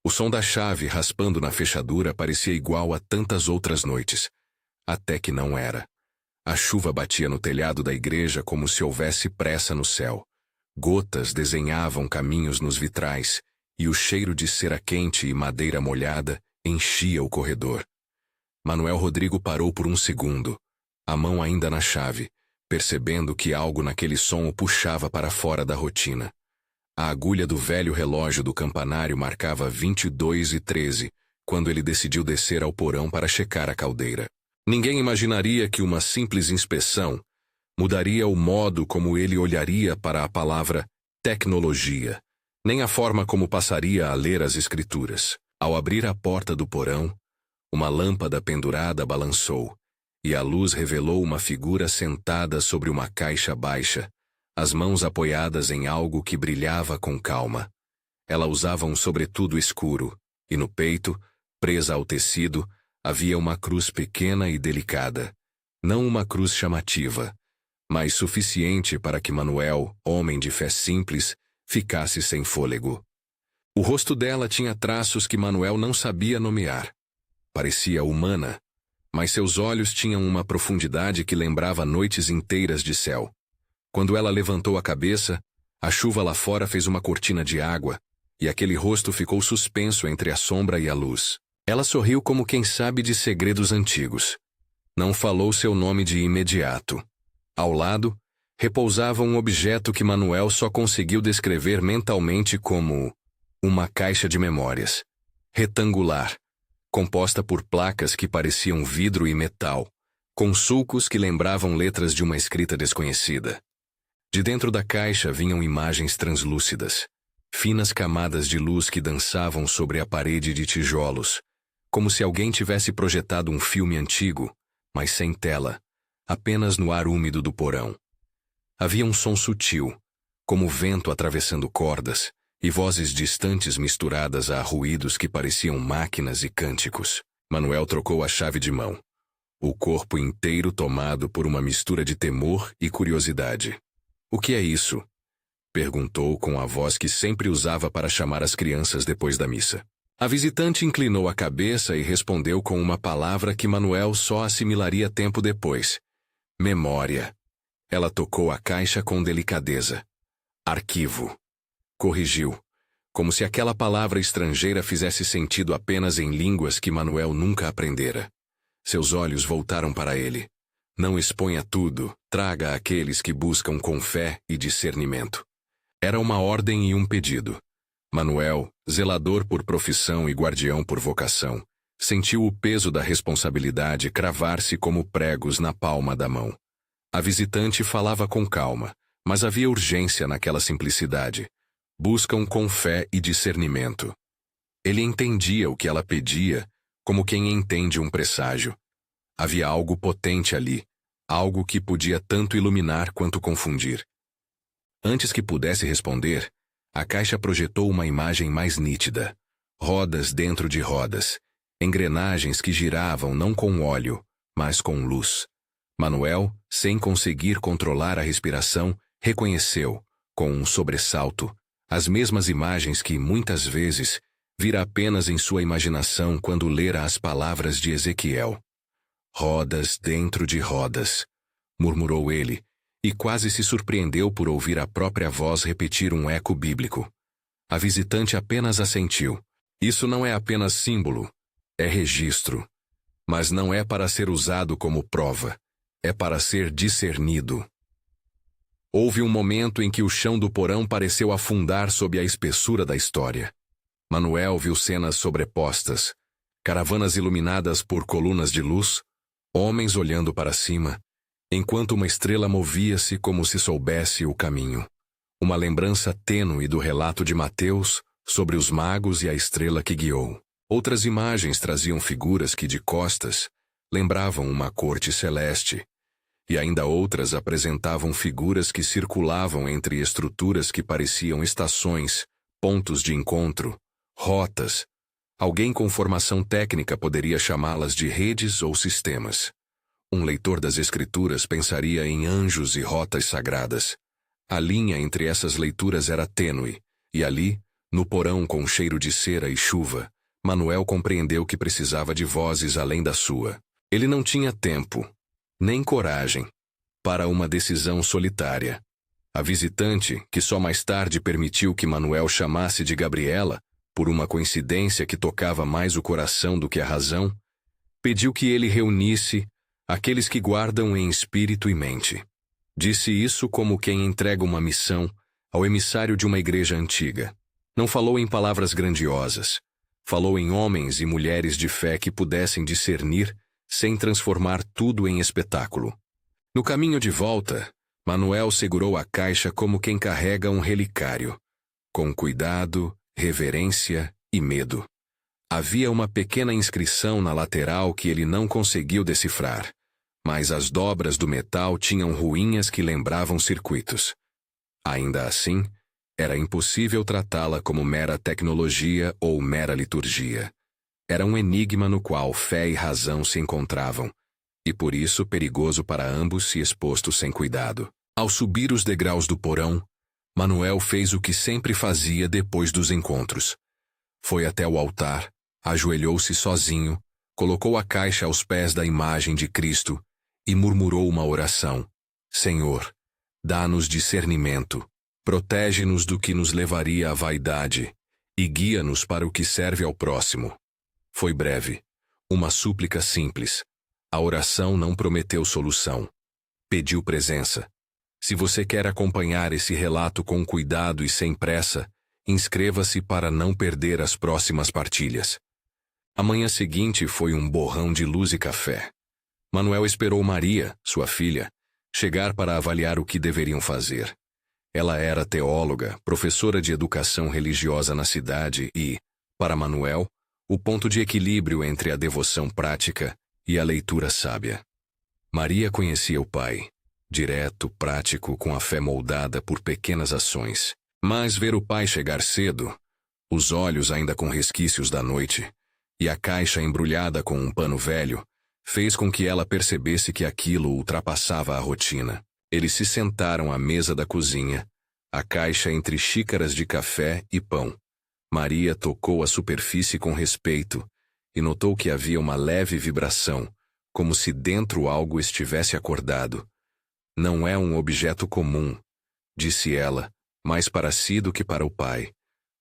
O som da chave raspando na fechadura parecia igual a tantas outras noites. Até que não era. A chuva batia no telhado da igreja como se houvesse pressa no céu. Gotas desenhavam caminhos nos vitrais, e o cheiro de cera quente e madeira molhada enchia o corredor. Manuel Rodrigo parou por um segundo, a mão ainda na chave, percebendo que algo naquele som o puxava para fora da rotina. A agulha do velho relógio do campanário marcava 22h13, quando ele decidiu descer ao porão para checar a caldeira. Ninguém imaginaria que uma simples inspeção mudaria o modo como ele olharia para a palavra tecnologia, nem a forma como passaria a ler as escrituras. Ao abrir a porta do porão, uma lâmpada pendurada balançou, e a luz revelou uma figura sentada sobre uma caixa baixa, as mãos apoiadas em algo que brilhava com calma. Ela usava um sobretudo escuro, e no peito, presa ao tecido, havia uma cruz pequena e delicada. Não uma cruz chamativa, mas suficiente para que Manuel, homem de fé simples, ficasse sem fôlego. O rosto dela tinha traços que Manuel não sabia nomear. Parecia humana, mas seus olhos tinham uma profundidade que lembrava noites inteiras de céu. Quando ela levantou a cabeça, a chuva lá fora fez uma cortina de água, e aquele rosto ficou suspenso entre a sombra e a luz. Ela sorriu como quem sabe de segredos antigos. Não falou seu nome de imediato. Ao lado, repousava um objeto que Manuel só conseguiu descrever mentalmente como uma caixa de memórias, retangular, composta por placas que pareciam vidro e metal, com sulcos que lembravam letras de uma escrita desconhecida. De dentro da caixa vinham imagens translúcidas, finas camadas de luz que dançavam sobre a parede de tijolos, como se alguém tivesse projetado um filme antigo, mas sem tela, apenas no ar úmido do porão. Havia um som sutil, como vento atravessando cordas, e vozes distantes misturadas a ruídos que pareciam máquinas e cânticos. Manuel trocou a chave de mão, o corpo inteiro tomado por uma mistura de temor e curiosidade. "O que é isso?" perguntou com a voz que sempre usava para chamar as crianças depois da missa. A visitante inclinou a cabeça e respondeu com uma palavra que Manuel só assimilaria tempo depois. Memória. Ela tocou a caixa com delicadeza. Arquivo. Corrigiu, como se aquela palavra estrangeira fizesse sentido apenas em línguas que Manuel nunca aprendera. Seus olhos voltaram para ele. Não exponha tudo, traga àqueles que buscam com fé e discernimento. Era uma ordem e um pedido. Manuel, zelador por profissão e guardião por vocação, sentiu o peso da responsabilidade cravar-se como pregos na palma da mão. A visitante falava com calma, mas havia urgência naquela simplicidade. Buscam com fé e discernimento. Ele entendia o que ela pedia, como quem entende um presságio. Havia algo potente ali, algo que podia tanto iluminar quanto confundir. Antes que pudesse responder, a caixa projetou uma imagem mais nítida. Rodas dentro de rodas, engrenagens que giravam não com óleo, mas com luz. Manuel, sem conseguir controlar a respiração, reconheceu, com um sobressalto, as mesmas imagens que, muitas vezes, vira apenas em sua imaginação quando lera as palavras de Ezequiel. "Rodas dentro de rodas", murmurou ele, e quase se surpreendeu por ouvir a própria voz repetir um eco bíblico. A visitante apenas assentiu. Isso não é apenas símbolo, é registro. Mas não é para ser usado como prova, é para ser discernido. Houve um momento em que o chão do porão pareceu afundar sob a espessura da história. Manuel viu cenas sobrepostas, caravanas iluminadas por colunas de luz, homens olhando para cima, enquanto uma estrela movia-se como se soubesse o caminho. Uma lembrança tênue do relato de Mateus sobre os magos e a estrela que guiou. Outras imagens traziam figuras que, de costas, lembravam uma corte celeste, e ainda outras apresentavam figuras que circulavam entre estruturas que pareciam estações, pontos de encontro, rotas. Alguém com formação técnica poderia chamá-las de redes ou sistemas. Um leitor das Escrituras pensaria em anjos e rotas sagradas. A linha entre essas leituras era tênue, e ali, No porão com cheiro de cera e chuva, Manuel compreendeu que precisava de vozes além da sua. Ele não tinha tempo, nem coragem, para uma decisão solitária. A visitante, que só mais tarde permitiu que Manuel chamasse de Gabriela, por uma coincidência que tocava mais o coração do que a razão, pediu que ele reunisse aqueles que guardam em espírito e mente. Disse isso como quem entrega uma missão ao emissário de uma igreja antiga. Não falou em palavras grandiosas. Falou em homens e mulheres de fé que pudessem discernir sem transformar tudo em espetáculo. No caminho de volta, Manuel segurou a caixa como quem carrega um relicário, com cuidado, reverência e medo. Havia uma pequena inscrição na lateral que ele não conseguiu decifrar, mas as dobras do metal tinham ruínas que lembravam circuitos. Ainda assim, era impossível tratá-la como mera tecnologia ou mera liturgia. Era um enigma no qual fé e razão se encontravam, e por isso perigoso para ambos se exposto sem cuidado. Ao subir os degraus do porão, Manuel fez o que sempre fazia depois dos encontros. Foi até o altar, ajoelhou-se sozinho, colocou a caixa aos pés da imagem de Cristo e murmurou uma oração. Senhor, dá-nos discernimento, protege-nos do que nos levaria à vaidade e guia-nos para o que serve ao próximo. Foi breve, uma súplica simples. A oração não prometeu solução. Pediu presença. Se você quer acompanhar esse relato com cuidado e sem pressa, inscreva-se para não perder as próximas partilhas. A manhã seguinte foi um borrão de luz e café. Manuel esperou Maria, sua filha, chegar para avaliar o que deveriam fazer. Ela era teóloga, professora de educação religiosa na cidade e, para Manuel, o ponto de equilíbrio entre a devoção prática e a leitura sábia. Maria conhecia o pai, direto, prático, com a fé moldada por pequenas ações. Mas ver o pai chegar cedo, os olhos ainda com resquícios da noite, e a caixa embrulhada com um pano velho, fez com que ela percebesse que aquilo ultrapassava a rotina. Eles se sentaram à mesa da cozinha, a caixa entre xícaras de café e pão. Maria tocou a superfície com respeito e notou que havia uma leve vibração, como se dentro algo estivesse acordado. Não é um objeto comum, disse ela, mais para si do que para o pai.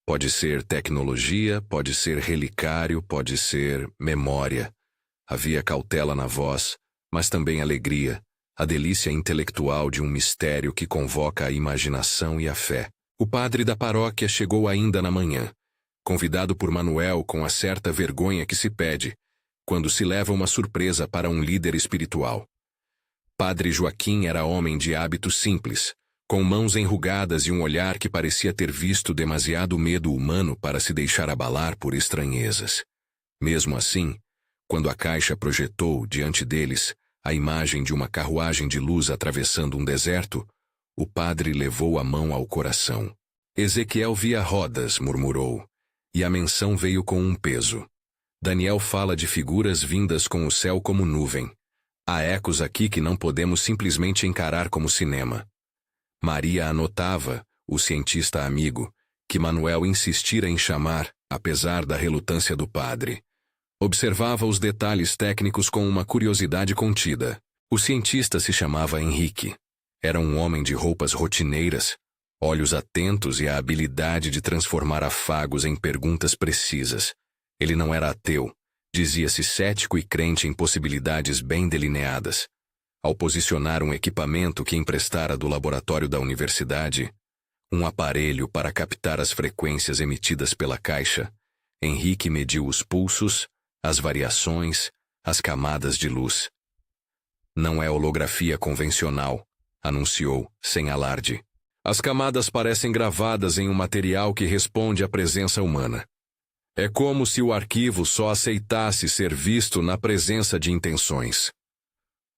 Pode ser tecnologia, pode ser relicário, pode ser memória. Havia cautela na voz, mas também alegria, a delícia intelectual de um mistério que convoca a imaginação e a fé. O padre da paróquia chegou ainda na manhã, convidado por Manuel com a certa vergonha que se pede, quando se leva uma surpresa para um líder espiritual. Padre Joaquim era homem de hábitos simples, com mãos enrugadas e um olhar que parecia ter visto demasiado medo humano para se deixar abalar por estranhezas. Mesmo assim, quando a caixa projetou diante deles a imagem de uma carruagem de luz atravessando um deserto, o padre levou a mão ao coração. Ezequiel via rodas, murmurou, e a menção veio com um peso. Daniel fala de figuras vindas com o céu como nuvem. Há ecos aqui que não podemos simplesmente encarar como cinema. Maria anotava, o cientista amigo, que Manuel insistira em chamar, apesar da relutância do padre. Observava os detalhes técnicos com uma curiosidade contida. O cientista se chamava Henrique. Era um homem de roupas rotineiras, olhos atentos e a habilidade de transformar afagos em perguntas precisas. Ele não era ateu, dizia-se cético e crente em possibilidades bem delineadas. Ao posicionar um equipamento que emprestara do laboratório da universidade, um aparelho para captar as frequências emitidas pela caixa, Henrique mediu os pulsos, as variações, as camadas de luz. Não é holografia convencional, anunciou, sem alarde. As camadas parecem gravadas em um material que responde à presença humana. É como se o arquivo só aceitasse ser visto na presença de intenções.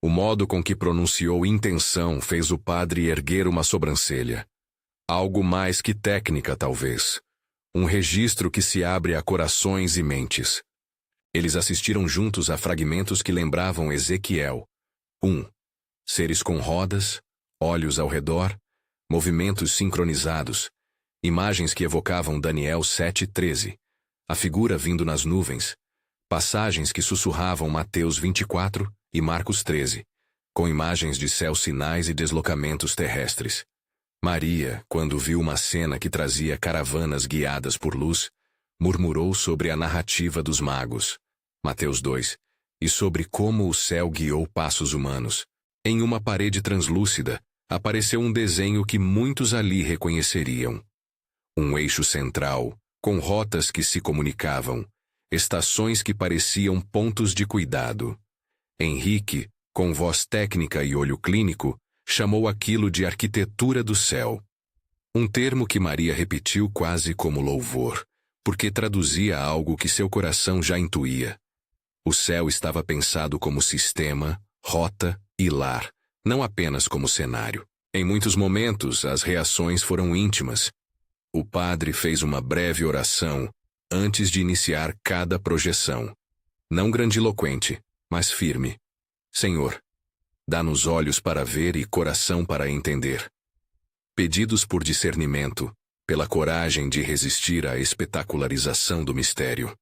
O modo com que pronunciou intenção fez o padre erguer uma sobrancelha. Algo mais que técnica, talvez. Um registro que se abre a corações e mentes. Eles assistiram juntos a fragmentos que lembravam Ezequiel. 1. Seres com rodas, olhos ao redor, movimentos sincronizados, Imagens que evocavam Daniel 7:13, a figura vindo nas nuvens, passagens que sussurravam Mateus 24 e Marcos 13, com imagens de céus sinais e deslocamentos terrestres. Maria, quando viu uma cena que trazia caravanas guiadas por luz, murmurou sobre a narrativa dos magos, Mateus 2, e sobre como o céu guiou passos humanos. Em uma parede translúcida, apareceu um desenho que muitos ali reconheceriam. Um eixo central, com rotas que se comunicavam, estações que pareciam pontos de cuidado. Henrique, com voz técnica e olho clínico, chamou aquilo de arquitetura do céu. Um termo que Maria repetiu quase como louvor, porque traduzia algo que seu coração já intuía. O céu estava pensado como sistema, rota e lar, não apenas como cenário. Em muitos momentos, as reações foram íntimas. O padre fez uma breve oração antes de iniciar cada projeção. Não grandiloquente, mas firme. Senhor, dá-nos olhos para ver e coração para entender. Pedidos por discernimento, pela coragem de resistir à espetacularização do mistério.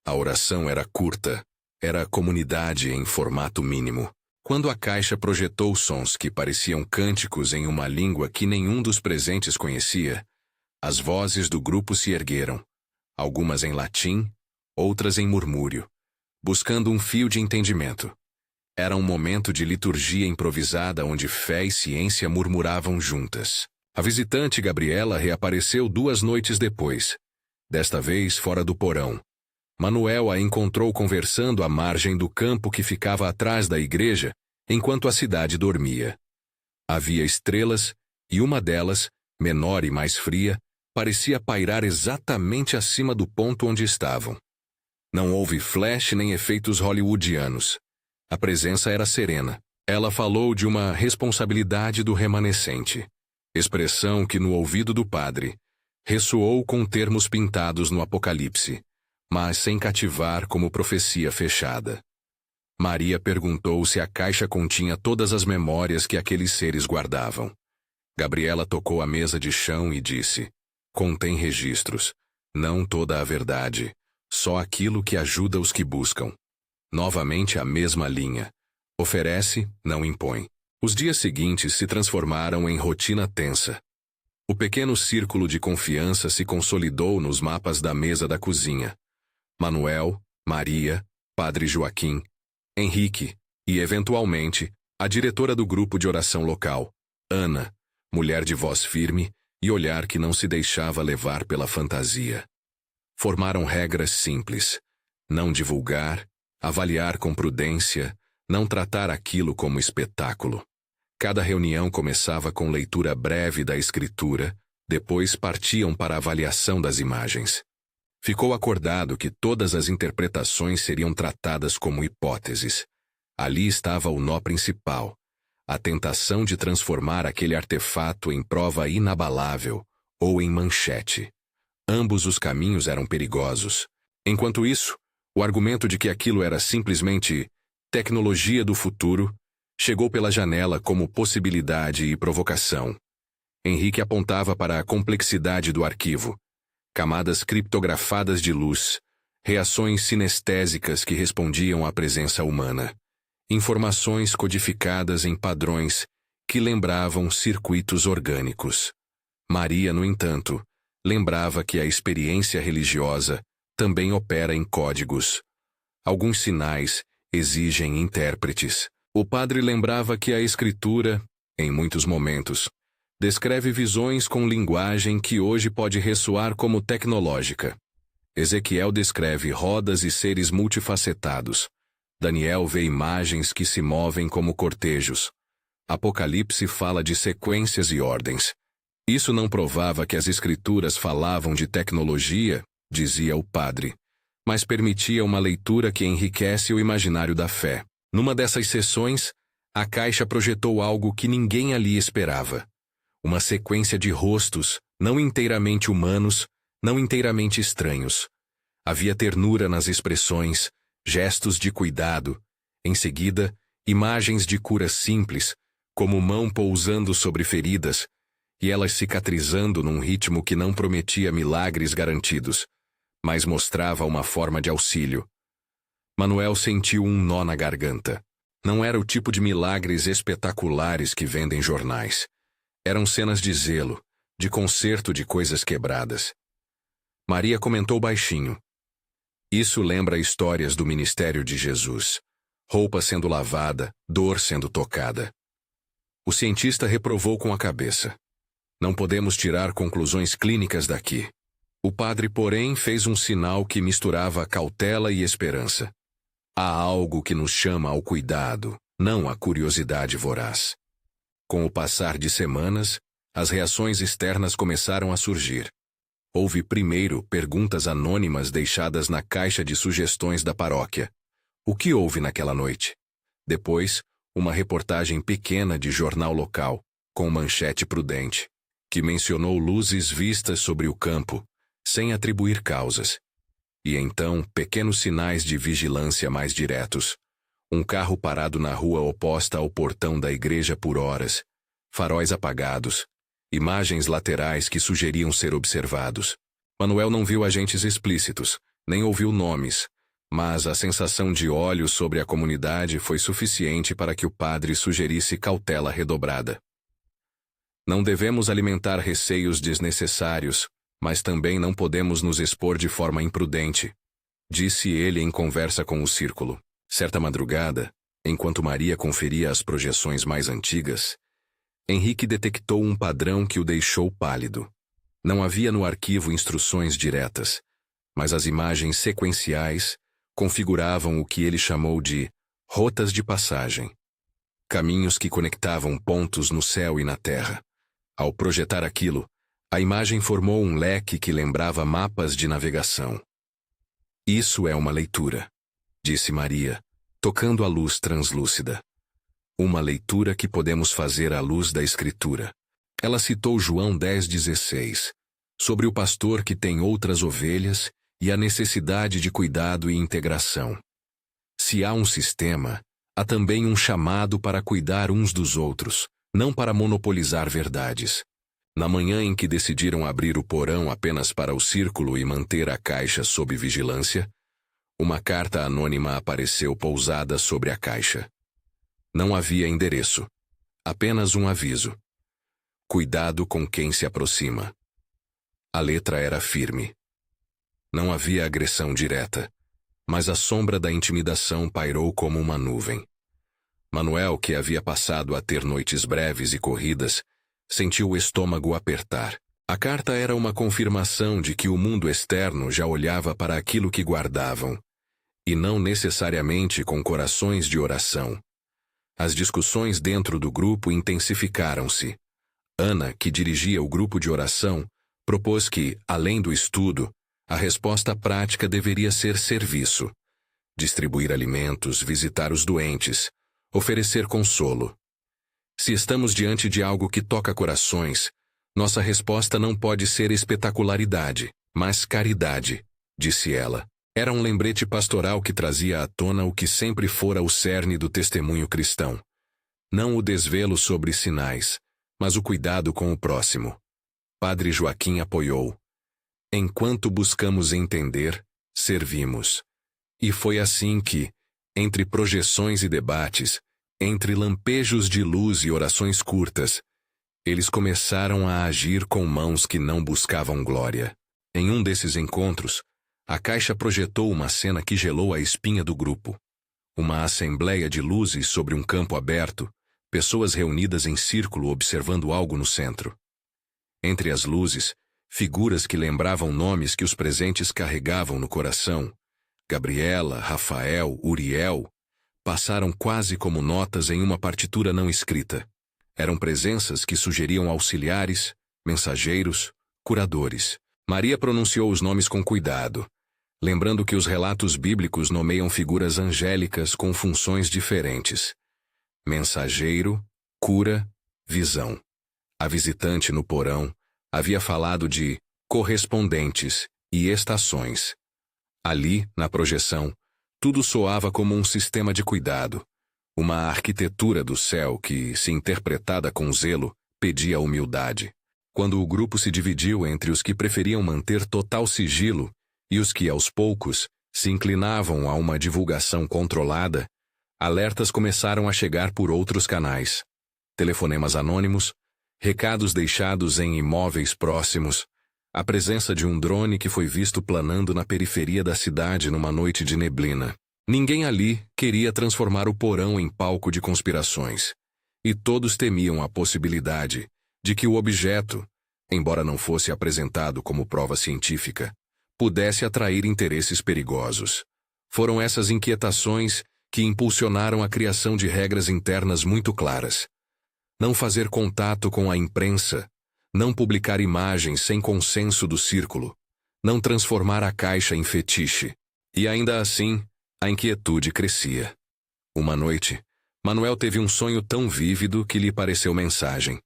A oração era curta, era comunidade em formato mínimo. Quando a caixa projetou sons que pareciam cânticos em uma língua que nenhum dos presentes conhecia, as vozes do grupo se ergueram, algumas em latim, outras em murmúrio, buscando um fio de entendimento. Era um momento de liturgia improvisada onde fé e ciência murmuravam juntas. A visitante Gabriela reapareceu 2 noites depois, desta vez fora do porão. Manuel a encontrou conversando à margem do campo que ficava atrás da igreja, enquanto a cidade dormia. Havia estrelas, e uma delas, menor e mais fria, parecia pairar exatamente acima do ponto onde estavam. Não houve flash nem efeitos hollywoodianos. A presença era serena. Ela falou de uma responsabilidade do remanescente, expressão que no ouvido do padre ressoou com termos pintados no Apocalipse, mas sem cativar como profecia fechada. Maria perguntou se a caixa continha todas as memórias que aqueles seres guardavam. Gabriela tocou a mesa de chão e disse: contém registros, não toda a verdade, só aquilo que ajuda os que buscam. Novamente a mesma linha. Oferece, não impõe. Os dias seguintes se transformaram em rotina tensa. O pequeno círculo de confiança se consolidou nos mapas da mesa da cozinha. Manuel, Maria, Padre Joaquim, Henrique e, eventualmente, a diretora do grupo de oração local, Ana, mulher de voz firme e olhar que não se deixava levar pela fantasia. Formaram regras simples: não divulgar, avaliar com prudência, não tratar aquilo como espetáculo. Cada reunião começava com leitura breve da escritura, depois partiam para a avaliação das imagens. Ficou acordado que todas as interpretações seriam tratadas como hipóteses. Ali estava o nó principal, a tentação de transformar aquele artefato em prova inabalável ou em manchete. Ambos os caminhos eram perigosos. Enquanto isso, o argumento de que aquilo era simplesmente tecnologia do futuro chegou pela janela como possibilidade e provocação. Henrique apontava para a complexidade do arquivo. Camadas criptografadas de luz, reações sinestésicas que respondiam à presença humana, informações codificadas em padrões que lembravam circuitos orgânicos. Maria, no entanto, lembrava que a experiência religiosa também opera em códigos. Alguns sinais exigem intérpretes. O padre lembrava que a escritura, em muitos momentos, descreve visões com linguagem que hoje pode ressoar como tecnológica. Ezequiel descreve rodas e seres multifacetados. Daniel vê imagens que se movem como cortejos. Apocalipse fala de sequências e ordens. Isso não provava que as escrituras falavam de tecnologia, dizia o padre, mas permitia uma leitura que enriquece o imaginário da fé. Numa dessas sessões, a caixa projetou algo que ninguém ali esperava. Uma sequência de rostos, não inteiramente humanos, não inteiramente estranhos. Havia ternura nas expressões, gestos de cuidado. Em seguida, imagens de cura simples, como mão pousando sobre feridas, e elas cicatrizando num ritmo que não prometia milagres garantidos, mas mostrava uma forma de auxílio. Manuel sentiu um nó na garganta. Não era o tipo de milagres espetaculares que vendem jornais. Eram cenas de zelo, de conserto de coisas quebradas. Maria comentou baixinho. Isso lembra histórias do ministério de Jesus. Roupa sendo lavada, dor sendo tocada. O cientista reprovou com a cabeça. Não podemos tirar conclusões clínicas daqui. O padre, porém, fez um sinal que misturava cautela e esperança. Há algo que nos chama ao cuidado, não à curiosidade voraz. Com o passar de semanas, as reações externas começaram a surgir. Houve primeiro perguntas anônimas deixadas na caixa de sugestões da paróquia. O que houve naquela noite? Depois, uma reportagem pequena de jornal local, com manchete prudente, que mencionou luzes vistas sobre o campo, sem atribuir causas. E então, pequenos sinais de vigilância mais diretos. Um carro parado na rua oposta ao portão da igreja por horas, faróis apagados, imagens laterais que sugeriam ser observados. Manuel não viu agentes explícitos, nem ouviu nomes, mas a sensação de olhos sobre a comunidade foi suficiente para que o padre sugerisse cautela redobrada. Não devemos alimentar receios desnecessários, mas também não podemos nos expor de forma imprudente, disse ele em conversa com o círculo. Certa madrugada, enquanto Maria conferia as projeções mais antigas, Henrique detectou um padrão que o deixou pálido. Não havia no arquivo instruções diretas, mas as imagens sequenciais configuravam o que ele chamou de rotas de passagem. Caminhos que conectavam pontos no céu e na terra. Ao projetar aquilo, a imagem formou um leque que lembrava mapas de navegação. Isso é uma leitura, disse Maria, tocando a luz translúcida. Uma leitura que podemos fazer à luz da Escritura. Ela citou João 10,16, sobre o pastor que tem outras ovelhas e a necessidade de cuidado e integração. Se há um sistema, há também um chamado para cuidar uns dos outros, não para monopolizar verdades. Na manhã em que decidiram abrir o porão apenas para o círculo e manter a caixa sob vigilância, uma carta anônima apareceu pousada sobre a caixa. Não havia endereço. Apenas um aviso. Cuidado com quem se aproxima. A letra era firme. Não havia agressão direta, mas a sombra da intimidação pairou como uma nuvem. Manuel, que havia passado a ter noites breves e corridas, sentiu o estômago apertar. A carta era uma confirmação de que o mundo externo já olhava para aquilo que guardavam, e não necessariamente com corações de oração. As discussões dentro do grupo intensificaram-se. Ana, que dirigia o grupo de oração, propôs que, além do estudo, a resposta prática deveria ser serviço. Distribuir alimentos, visitar os doentes, oferecer consolo. Se estamos diante de algo que toca corações, nossa resposta não pode ser espetacularidade, mas caridade, disse ela. Era um lembrete pastoral que trazia à tona o que sempre fora o cerne do testemunho cristão. Não o desvelo sobre sinais, mas o cuidado com o próximo. Padre Joaquim apoiou. Enquanto buscamos entender, servimos. E foi assim que, entre projeções e debates, entre lampejos de luz e orações curtas, eles começaram a agir com mãos que não buscavam glória. Em um desses encontros, a caixa projetou uma cena que gelou a espinha do grupo. Uma assembleia de luzes sobre um campo aberto, pessoas reunidas em círculo observando algo no centro. Entre as luzes, figuras que lembravam nomes que os presentes carregavam no coração. Gabriela, Rafael, Uriel, passaram quase como notas em uma partitura não escrita. Eram presenças que sugeriam auxiliares, mensageiros, curadores. Maria pronunciou os nomes com cuidado, lembrando que os relatos bíblicos nomeiam figuras angélicas com funções diferentes. Mensageiro, cura, visão. A visitante no porão havia falado de correspondentes e estações. Ali, na projeção, tudo soava como um sistema de cuidado, uma arquitetura do céu que, se interpretada com zelo, pedia humildade. Quando o grupo se dividiu entre os que preferiam manter total sigilo e os que, aos poucos, se inclinavam a uma divulgação controlada, alertas começaram a chegar por outros canais. Telefonemas anônimos, recados deixados em imóveis próximos, a presença de um drone que foi visto planando na periferia da cidade numa noite de neblina. Ninguém ali queria transformar o porão em palco de conspirações. E todos temiam a possibilidade de que o objeto, embora não fosse apresentado como prova científica, pudesse atrair interesses perigosos. Foram essas inquietações que impulsionaram a criação de regras internas muito claras. Não fazer contato com a imprensa, não publicar imagens sem consenso do círculo, não transformar a caixa em fetiche. E ainda assim, a inquietude crescia. Uma noite, Manuel teve um sonho tão vívido que lhe pareceu mensagem.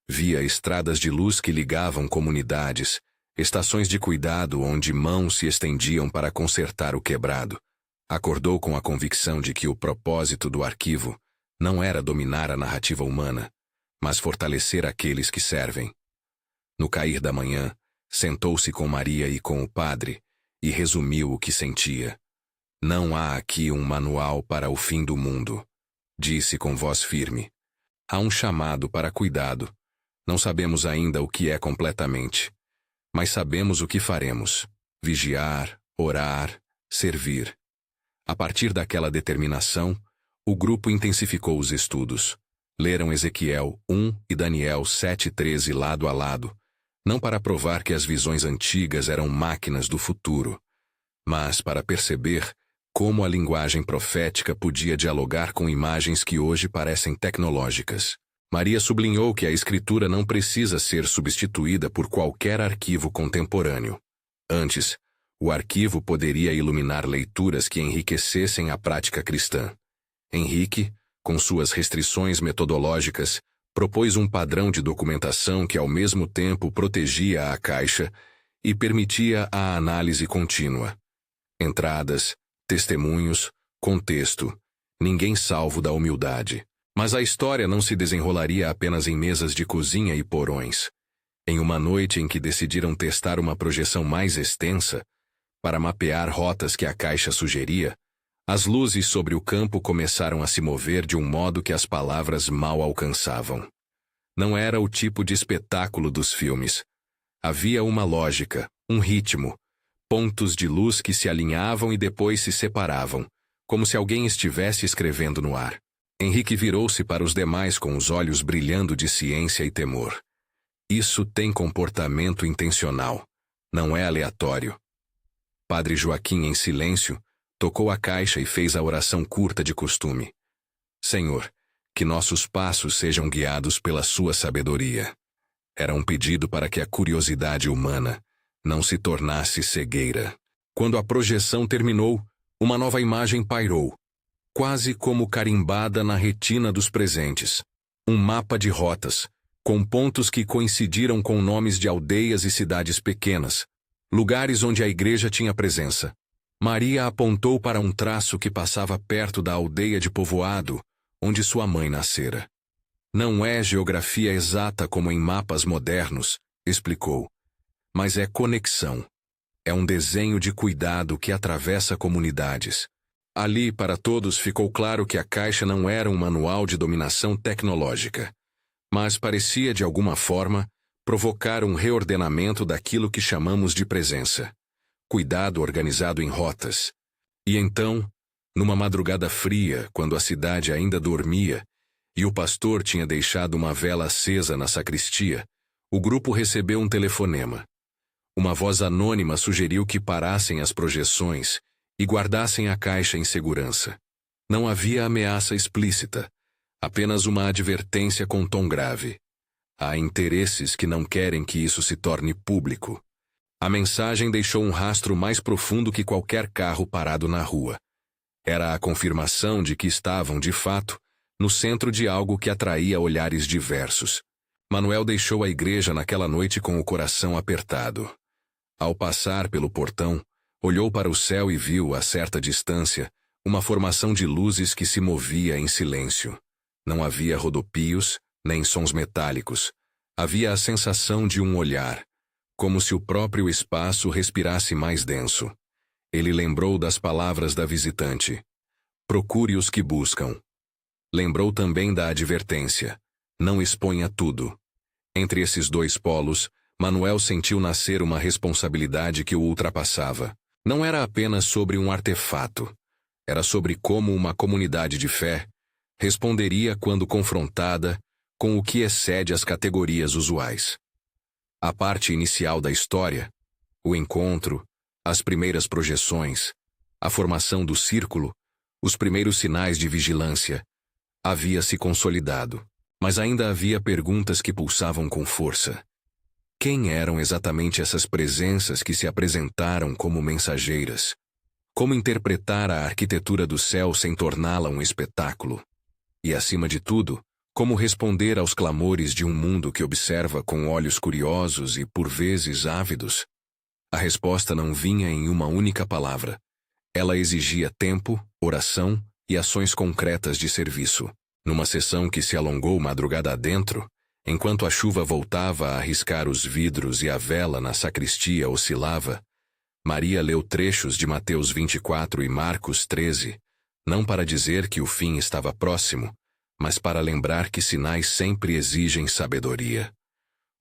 Via estradas de luz que ligavam comunidades, estações de cuidado onde mãos se estendiam para consertar o quebrado. Acordou com a convicção de que o propósito do arquivo não era dominar a narrativa humana, mas fortalecer aqueles que servem. No cair da manhã, sentou-se com Maria e com o padre e resumiu o que sentia. Não há aqui um manual para o fim do mundo, disse com voz firme. Há um chamado para cuidado. Não sabemos ainda o que é completamente, mas sabemos o que faremos: vigiar, orar, servir. A partir daquela determinação, o grupo intensificou os estudos. Leram Ezequiel 1 e Daniel 7:13 lado a lado, não para provar que as visões antigas eram máquinas do futuro, mas para perceber como a linguagem profética podia dialogar com imagens que hoje parecem tecnológicas. Maria sublinhou que a escritura não precisa ser substituída por qualquer arquivo contemporâneo. Antes, o arquivo poderia iluminar leituras que enriquecessem a prática cristã. Henrique, com suas restrições metodológicas, propôs um padrão de documentação que ao mesmo tempo protegia a caixa e permitia a análise contínua. Entradas, testemunhos, contexto, ninguém salvo da humildade. Mas a história não se desenrolaria apenas em mesas de cozinha e porões. Em uma noite em que decidiram testar uma projeção mais extensa, para mapear rotas que a caixa sugeria, as luzes sobre o campo começaram a se mover de um modo que as palavras mal alcançavam. Não era o tipo de espetáculo dos filmes. Havia uma lógica, um ritmo, pontos de luz que se alinhavam e depois se separavam, como se alguém estivesse escrevendo no ar. Henrique virou-se para os demais com os olhos brilhando de ciência e temor. Isso tem comportamento intencional, não é aleatório. Padre Joaquim, em silêncio, tocou a caixa e fez a oração curta de costume. Senhor, que nossos passos sejam guiados pela sua sabedoria. Era um pedido para que a curiosidade humana não se tornasse cegueira. Quando a projeção terminou, uma nova imagem pairou, quase como carimbada na retina dos presentes. Um mapa de rotas, com pontos que coincidiram com nomes de aldeias e cidades pequenas, lugares onde a igreja tinha presença. Maria apontou para um traço que passava perto da aldeia de povoado, onde sua mãe nascera. Não é geografia exata como em mapas modernos, explicou, mas é conexão. É um desenho de cuidado que atravessa comunidades. Ali, para todos, ficou claro que a caixa não era um manual de dominação tecnológica, mas parecia, de alguma forma, provocar um reordenamento daquilo que chamamos de presença. Cuidado organizado em rotas. E então, numa madrugada fria, quando a cidade ainda dormia, e o pastor tinha deixado uma vela acesa na sacristia, o grupo recebeu um telefonema. Uma voz anônima sugeriu que parassem as projeções e guardassem a caixa em segurança. Não havia ameaça explícita, apenas uma advertência com tom grave. Há interesses que não querem que isso se torne público. A mensagem deixou um rastro mais profundo que qualquer carro parado na rua. Era a confirmação de que estavam, de fato, no centro de algo que atraía olhares diversos. Manuel deixou a igreja naquela noite com o coração apertado. Ao passar pelo portão, olhou para o céu e viu, a certa distância, uma formação de luzes que se movia em silêncio. Não havia rodopios, nem sons metálicos, Havia a sensação de um olhar, como se o próprio espaço respirasse mais denso. Ele lembrou das palavras da visitante. Procure os que buscam. Lembrou também da advertência. Não exponha tudo. Entre esses dois polos, Manuel sentiu nascer uma responsabilidade que o ultrapassava. Não era apenas sobre um artefato. Era sobre como uma comunidade de fé responderia quando confrontada com o que excede as categorias usuais. A parte inicial da história, o encontro, as primeiras projeções, a formação do círculo, os primeiros sinais de vigilância, havia se consolidado. Mas ainda havia perguntas que pulsavam com força. Quem eram exatamente essas presenças que se apresentaram como mensageiras? Como interpretar a arquitetura do céu sem torná-la um espetáculo? E, acima de tudo, como responder aos clamores de um mundo que observa com olhos curiosos e, por vezes, ávidos? A resposta não vinha em uma única palavra. Ela exigia tempo, oração e ações concretas de serviço. Numa sessão que se alongou madrugada adentro, enquanto a chuva voltava a riscar os vidros e a vela na sacristia oscilava, Maria leu trechos de Mateus 24 e Marcos 13, não para dizer que o fim estava próximo, mas para lembrar que sinais sempre exigem sabedoria.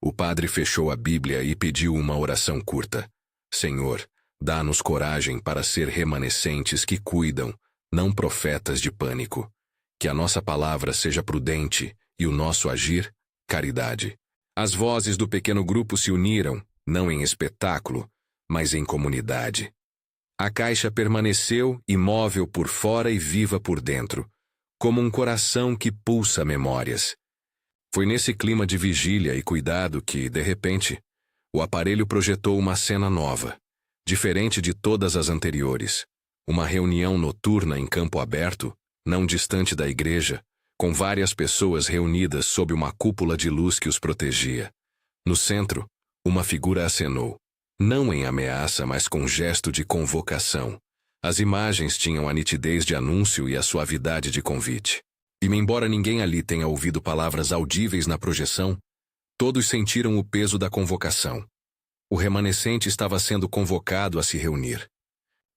O padre fechou a Bíblia e pediu uma oração curta. Senhor, dá-nos coragem para ser remanescentes que cuidam, não profetas de pânico. Que a nossa palavra seja prudente e o nosso agir, caridade. As vozes do pequeno grupo se uniram, não em espetáculo, mas em comunidade. A caixa permaneceu imóvel por fora e viva por dentro, como um coração que pulsa memórias. Foi nesse clima de vigília e cuidado que, de repente, o aparelho projetou uma cena nova, diferente de todas as anteriores. Uma reunião noturna em campo aberto, não distante da igreja, com várias pessoas reunidas sob uma cúpula de luz que os protegia. No centro, uma figura acenou, não em ameaça, mas com gesto de convocação. As imagens tinham a nitidez de anúncio e a suavidade de convite. E embora ninguém ali tenha ouvido palavras audíveis na projeção, todos sentiram o peso da convocação. O remanescente estava sendo convocado a se reunir.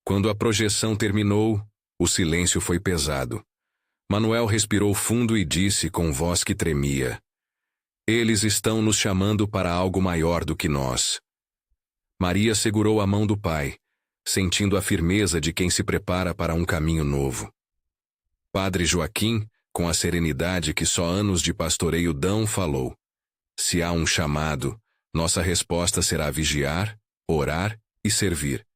Quando a projeção terminou, o silêncio foi pesado. Manuel respirou fundo e disse com voz que tremia: Eles estão nos chamando para algo maior do que nós. Maria segurou a mão do pai, sentindo a firmeza de quem se prepara para um caminho novo. Padre Joaquim, com a serenidade que só anos de pastoreio dão, falou: Se há um chamado, nossa resposta será vigiar, orar e servir,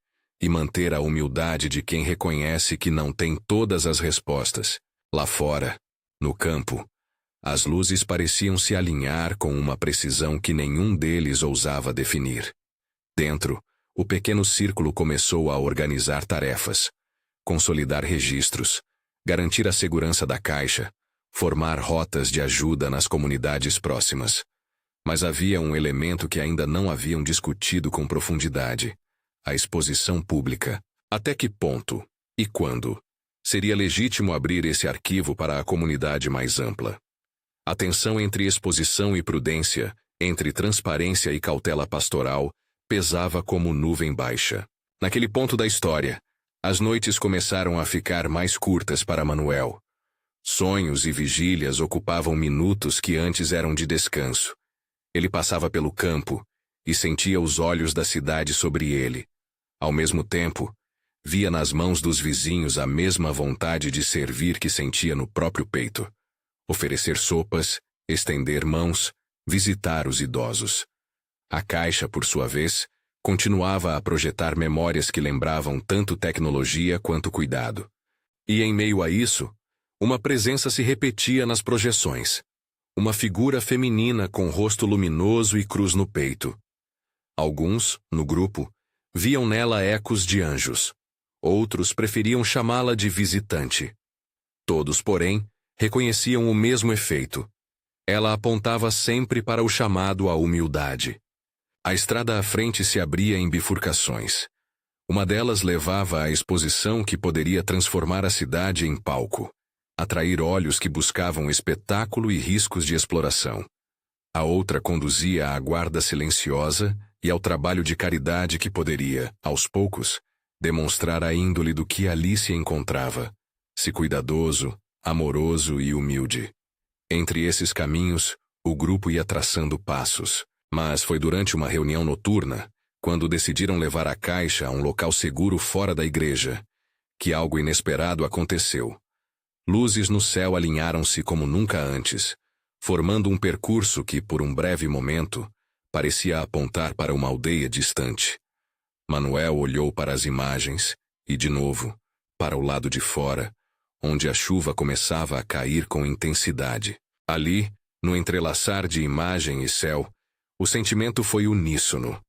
e manter a humildade de quem reconhece que não tem todas as respostas. Lá fora, no campo, as luzes pareciam se alinhar com uma precisão que nenhum deles ousava definir. Dentro, o pequeno círculo começou a organizar tarefas, consolidar registros, garantir a segurança da caixa, formar rotas de ajuda nas comunidades próximas. Mas havia um elemento que ainda não haviam discutido com profundidade: a exposição pública. Até que ponto, e quando, seria legítimo abrir esse arquivo para a comunidade mais ampla? A tensão entre exposição e prudência, entre transparência e cautela pastoral, pesava como nuvem baixa. Naquele ponto da história, as noites começaram a ficar mais curtas para Manuel. Sonhos e vigílias ocupavam minutos que antes eram de descanso. Ele passava pelo campo e sentia os olhos da cidade sobre ele. Ao mesmo tempo, via nas mãos dos vizinhos a mesma vontade de servir que sentia no próprio peito. Oferecer sopas, estender mãos, visitar os idosos. A caixa, por sua vez, continuava a projetar memórias que lembravam tanto tecnologia quanto cuidado. E em meio a isso, uma presença se repetia nas projeções. Uma figura feminina com rosto luminoso e cruz no peito. Alguns, no grupo, viam nela ecos de anjos. Outros preferiam chamá-la de visitante. Todos, porém, reconheciam o mesmo efeito. Ela apontava sempre para o chamado à humildade. A estrada à frente se abria em bifurcações. Uma delas levava à exposição que poderia transformar a cidade em palco, atrair olhos que buscavam espetáculo e riscos de exploração. A outra conduzia à guarda silenciosa e ao trabalho de caridade que poderia, aos poucos, demonstrar a índole do que ali se encontrava, se cuidadoso, amoroso e humilde. Entre esses caminhos, o grupo ia traçando passos, mas foi durante uma reunião noturna, quando decidiram levar a caixa a um local seguro fora da igreja, que algo inesperado aconteceu. Luzes no céu alinharam-se como nunca antes, formando um percurso que, por um breve momento, parecia apontar para uma aldeia distante. Manuel olhou para as imagens e, de novo, para o lado de fora, onde a chuva começava a cair com intensidade. Ali, no entrelaçar de imagem e céu, o sentimento foi uníssono.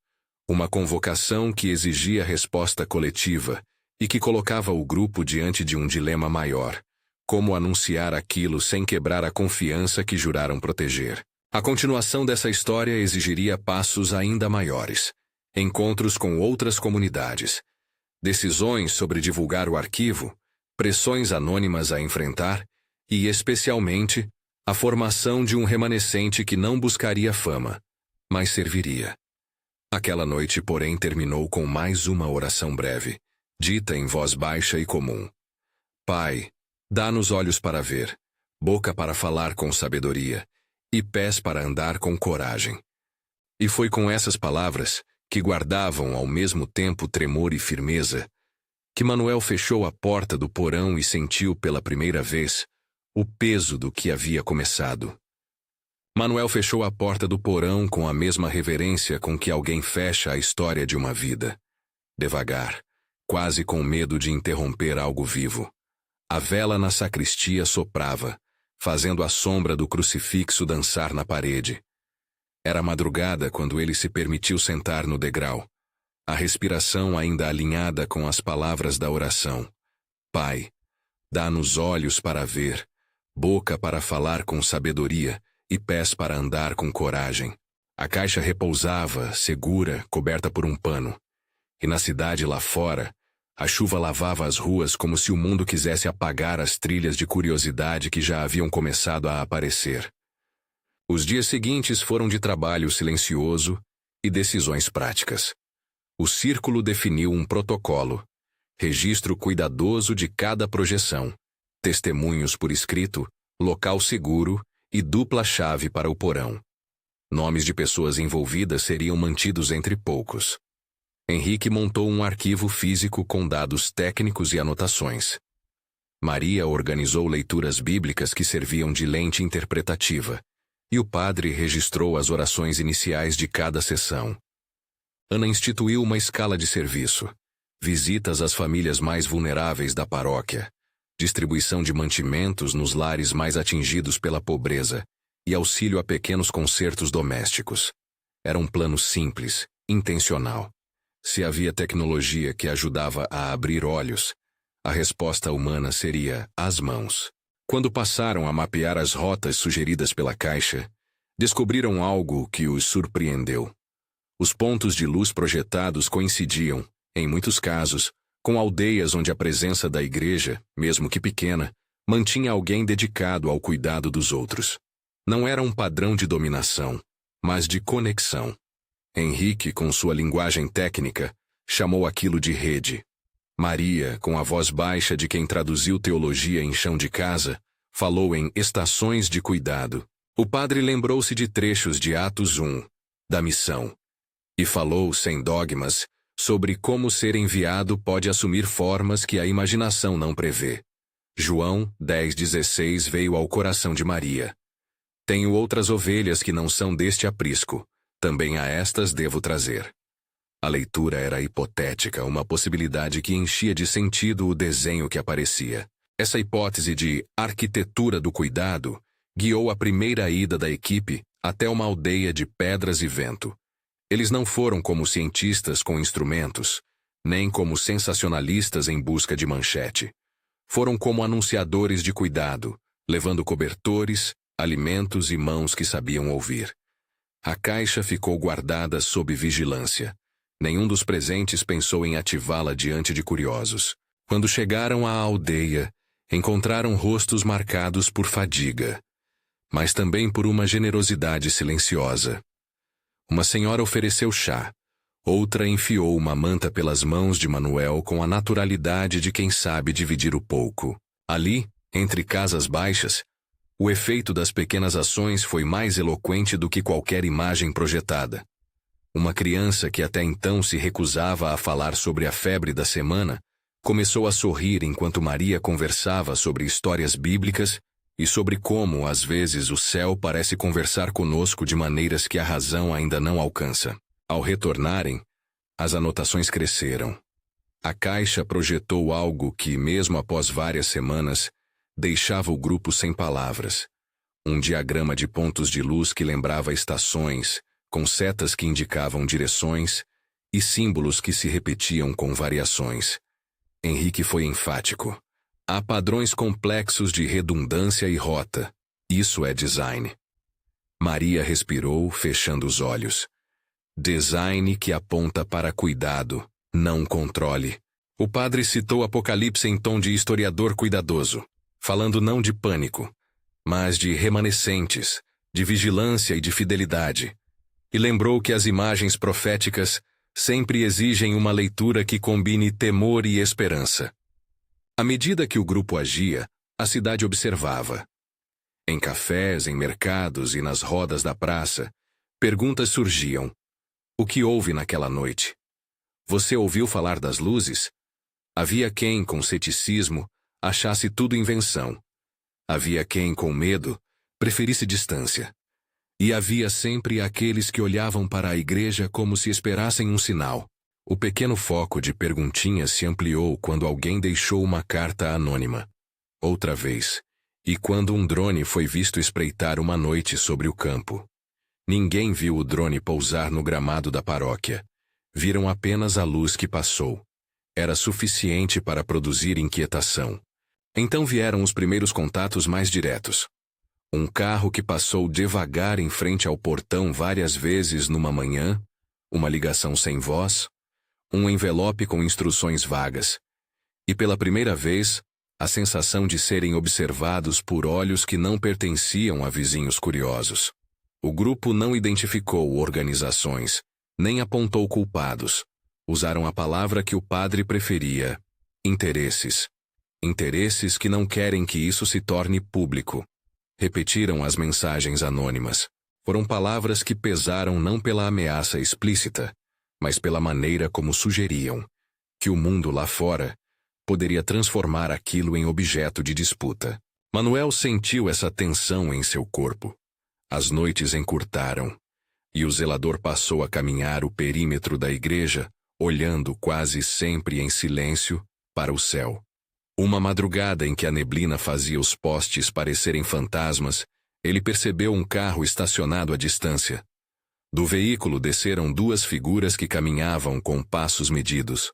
Uma convocação que exigia resposta coletiva e que colocava o grupo diante de um dilema maior: como anunciar aquilo sem quebrar a confiança que juraram proteger. A continuação dessa história exigiria passos ainda maiores, encontros com outras comunidades, decisões sobre divulgar o arquivo, pressões anônimas a enfrentar e, especialmente, a formação de um remanescente que não buscaria fama, mas serviria. Aquela noite, porém, terminou com mais uma oração breve, dita em voz baixa e comum. Pai, dá-nos olhos para ver, boca para falar com sabedoria e pés para andar com coragem. E foi com essas palavras, que guardavam ao mesmo tempo tremor e firmeza, que Manuel fechou a porta do porão e sentiu pela primeira vez o peso do que havia começado. Manuel fechou a porta do porão com a mesma reverência com que alguém fecha a história de uma vida. Devagar, quase com medo de interromper algo vivo. A vela na sacristia soprava, fazendo a sombra do crucifixo dançar na parede. Era madrugada quando ele se permitiu sentar no degrau, a respiração ainda alinhada com as palavras da oração. Pai, dá-nos olhos para ver, boca para falar com sabedoria e pés para andar com coragem. A caixa repousava, segura, coberta por um pano. E na cidade lá fora, a chuva lavava as ruas como se o mundo quisesse apagar as trilhas de curiosidade que já haviam começado a aparecer. Os dias seguintes foram de trabalho silencioso e decisões práticas. O círculo definiu um protocolo, registro cuidadoso de cada projeção, testemunhos por escrito, local seguro e dupla chave para o porão. Nomes de pessoas envolvidas seriam mantidos entre poucos. Henrique montou um arquivo físico com dados técnicos e anotações. Maria organizou leituras bíblicas que serviam de lente interpretativa, e o padre registrou as orações iniciais de cada sessão. Ana instituiu uma escala de serviço, visitas às famílias mais vulneráveis da paróquia, distribuição de mantimentos nos lares mais atingidos pela pobreza e auxílio a pequenos concertos domésticos. Era um plano simples, intencional. Se havia tecnologia que ajudava a abrir olhos, a resposta humana seria as mãos. Quando passaram a mapear as rotas sugeridas pela caixa, descobriram algo que os surpreendeu. Os pontos de luz projetados coincidiam, em muitos casos, com aldeias onde a presença da igreja, mesmo que pequena, mantinha alguém dedicado ao cuidado dos outros. Não era um padrão de dominação, mas de conexão. Henrique, com sua linguagem técnica, chamou aquilo de rede. Maria, com a voz baixa de quem traduziu teologia em chão de casa, falou em estações de cuidado. O padre lembrou-se de trechos de Atos 1, da missão, e falou, sem dogmas, sobre como ser enviado pode assumir formas que a imaginação não prevê. João 10,16 veio ao coração de Maria. Tenho outras ovelhas que não são deste aprisco, também a estas devo trazer. A leitura era hipotética, uma possibilidade que enchia de sentido o desenho que aparecia. Essa hipótese de arquitetura do cuidado guiou a primeira ida da equipe até uma aldeia de pedras e vento. Eles não foram como cientistas com instrumentos, nem como sensacionalistas em busca de manchete. Foram como anunciadores de cuidado, levando cobertores, alimentos e mãos que sabiam ouvir. A caixa ficou guardada sob vigilância. Nenhum dos presentes pensou em ativá-la diante de curiosos. Quando chegaram à aldeia, encontraram rostos marcados por fadiga. mas também por uma generosidade silenciosa. Uma senhora ofereceu chá. Outra enfiou uma manta pelas mãos de Manuel com a naturalidade de quem sabe dividir o pouco. Ali, entre casas baixas, o efeito das pequenas ações foi mais eloquente do que qualquer imagem projetada. Uma criança que até então se recusava a falar sobre a febre da semana, começou a sorrir enquanto Maria conversava sobre histórias bíblicas e sobre como, às vezes, o céu parece conversar conosco de maneiras que a razão ainda não alcança. Ao retornarem, as anotações cresceram. A caixa projetou algo que, mesmo após várias semanas, deixava o grupo sem palavras. Um diagrama de pontos de luz que lembrava estações, com setas que indicavam direções e símbolos que se repetiam com variações. Henrique foi enfático. Há padrões complexos de redundância e rota. Isso é design. Maria respirou, fechando os olhos. Design que aponta para cuidado, não controle. O padre citou Apocalipse em tom de historiador cuidadoso, falando não de pânico, mas de remanescentes, de vigilância e de fidelidade. E lembrou que as imagens proféticas sempre exigem uma leitura que combine temor e esperança. À medida que o grupo agia, a cidade observava. Em cafés, em mercados e nas rodas da praça, perguntas surgiam. O que houve naquela noite? Você ouviu falar das luzes? Havia quem, com ceticismo, achasse tudo invenção. Havia quem, com medo, preferisse distância. E havia sempre aqueles que olhavam para a igreja como se esperassem um sinal. O pequeno foco de perguntinhas se ampliou quando alguém deixou uma carta anônima. Outra vez. E quando um drone foi visto espreitar uma noite sobre o campo. Ninguém viu o drone pousar no gramado da paróquia. Viram apenas a luz que passou. Era suficiente para produzir inquietação. Então vieram os primeiros contatos mais diretos. Um carro que passou devagar em frente ao portão várias vezes numa manhã, uma ligação sem voz, um envelope com instruções vagas. E pela primeira vez, a sensação de serem observados por olhos que não pertenciam a vizinhos curiosos. O grupo não identificou organizações, nem apontou culpados. Usaram a palavra que o padre preferia: interesses. Interesses que não querem que isso se torne público. Repetiram as mensagens anônimas. Foram palavras que pesaram não pela ameaça explícita, mas pela maneira como sugeriam que o mundo lá fora poderia transformar aquilo em objeto de disputa. Manuel sentiu essa tensão em seu corpo. As noites encurtaram, e o zelador passou a caminhar o perímetro da igreja, olhando quase sempre em silêncio para o céu. Uma madrugada em que a neblina fazia os postes parecerem fantasmas, ele percebeu um carro estacionado à distância. Do veículo desceram duas figuras que caminhavam com passos medidos.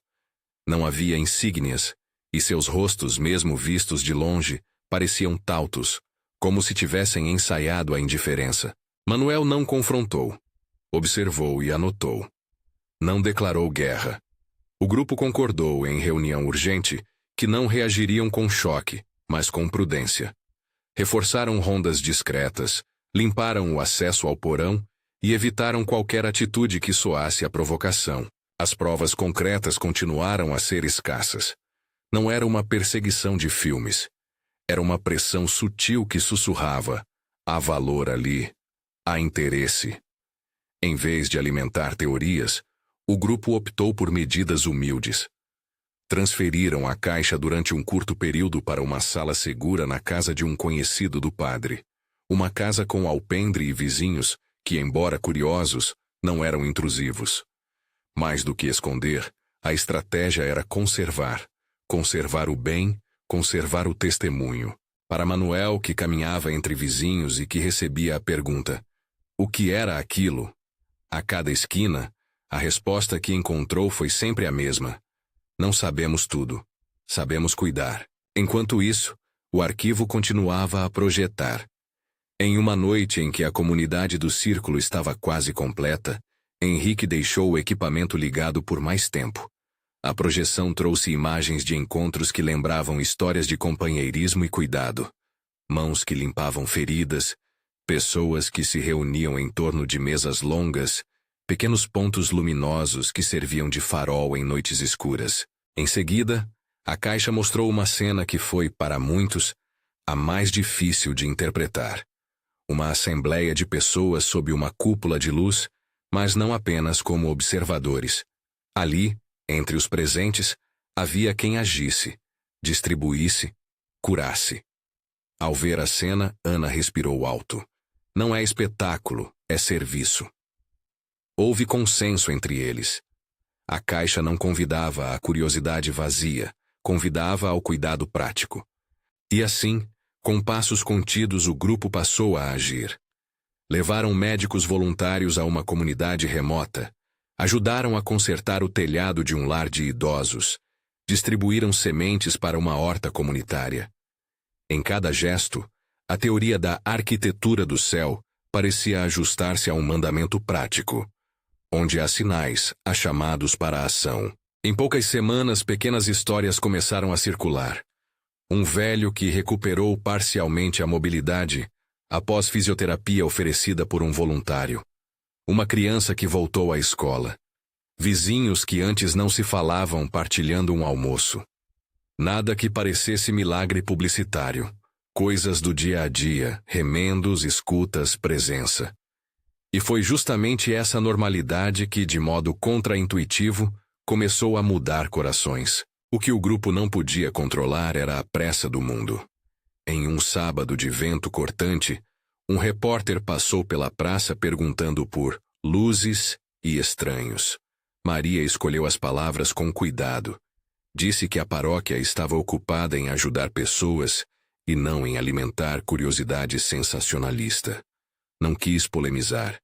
Não havia insígnias, e seus rostos, mesmo vistos de longe, pareciam tautos, como se tivessem ensaiado a indiferença. Manuel não confrontou. Observou e anotou. Não declarou guerra. O grupo concordou, em reunião urgente, que não reagiriam com choque, mas com prudência. Reforçaram rondas discretas, limparam o acesso ao porão e evitaram qualquer atitude que soasse a provocação. As provas concretas continuaram a ser escassas. Não era uma perseguição de filmes. Era uma pressão sutil que sussurrava: há valor ali, há interesse. Em vez de alimentar teorias, o grupo optou por medidas humildes. Transferiram a caixa durante um curto período para uma sala segura na casa de um conhecido do padre. Uma casa com alpendre e vizinhos que, embora curiosos, não eram intrusivos. Mais do que esconder, a estratégia era conservar. Conservar o bem, conservar o testemunho. Para Manuel, que caminhava entre vizinhos e que recebia a pergunta: o que era aquilo? A cada esquina, a resposta que encontrou foi sempre a mesma: não sabemos tudo. Sabemos cuidar. Enquanto isso, o arquivo continuava a projetar. Em uma noite em que a comunidade do círculo estava quase completa, Henrique deixou o equipamento ligado por mais tempo. A projeção trouxe imagens de encontros que lembravam histórias de companheirismo e cuidado. Mãos que limpavam feridas, Pessoas que se reuniam em torno de mesas longas, pequenos pontos luminosos que serviam de farol em noites escuras. Em seguida, a caixa mostrou uma cena que foi, para muitos, a mais difícil de interpretar. Uma assembleia de pessoas sob uma cúpula de luz, mas não apenas como observadores. Ali, entre os presentes, havia quem agisse, distribuísse, curasse. Ao ver a cena, Ana respirou alto. Não é espetáculo, é serviço. Houve consenso entre eles. A caixa não convidava à curiosidade vazia, convidava ao cuidado prático. E assim, com passos contidos, o grupo passou a agir. Levaram médicos voluntários a uma comunidade remota, ajudaram a consertar o telhado de um lar de idosos, distribuíram sementes para uma horta comunitária. Em cada gesto, a teoria da arquitetura do céu parecia ajustar-se a um mandamento prático, onde há sinais, há chamados para a ação. Em poucas semanas, pequenas histórias começaram a circular. Um velho que recuperou parcialmente a mobilidade após fisioterapia oferecida por um voluntário. Uma criança que voltou à escola. Vizinhos que antes não se falavam partilhando um almoço. Nada que parecesse milagre publicitário. Coisas do dia a dia, remendos, escutas, presença. E foi justamente essa normalidade que, de modo contraintuitivo, começou a mudar corações. O que o grupo não podia controlar era a pressa do mundo. Em um sábado de vento cortante, um repórter passou pela praça perguntando por luzes e estranhos. Maria escolheu as palavras com cuidado. Disse que a paróquia estava ocupada em ajudar pessoas e não em alimentar curiosidade sensacionalista. Não quis polemizar.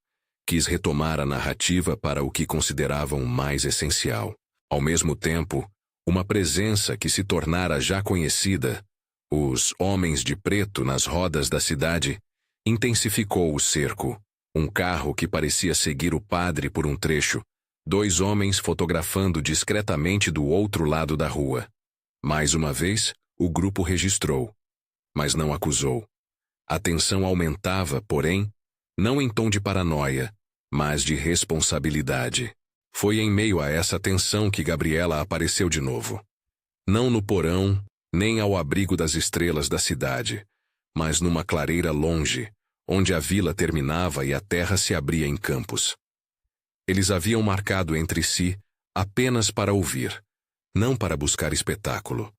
Quis retomar a narrativa para o que consideravam mais essencial. Ao mesmo tempo, uma presença que se tornara já conhecida, os homens de preto nas rodas da cidade, intensificou o cerco. Um carro que parecia seguir o padre por um trecho, 2 homens fotografando discretamente do outro lado da rua. Mais uma vez, o grupo registrou, mas não acusou. A tensão aumentava, porém, não em tom de paranoia, mas de responsabilidade. Foi em meio a essa tensão que Gabriela apareceu de novo. Não no porão, nem ao abrigo das estrelas da cidade, mas numa clareira longe, onde a vila terminava e a terra se abria em campos. Eles haviam marcado entre si apenas para ouvir, não para buscar espetáculo.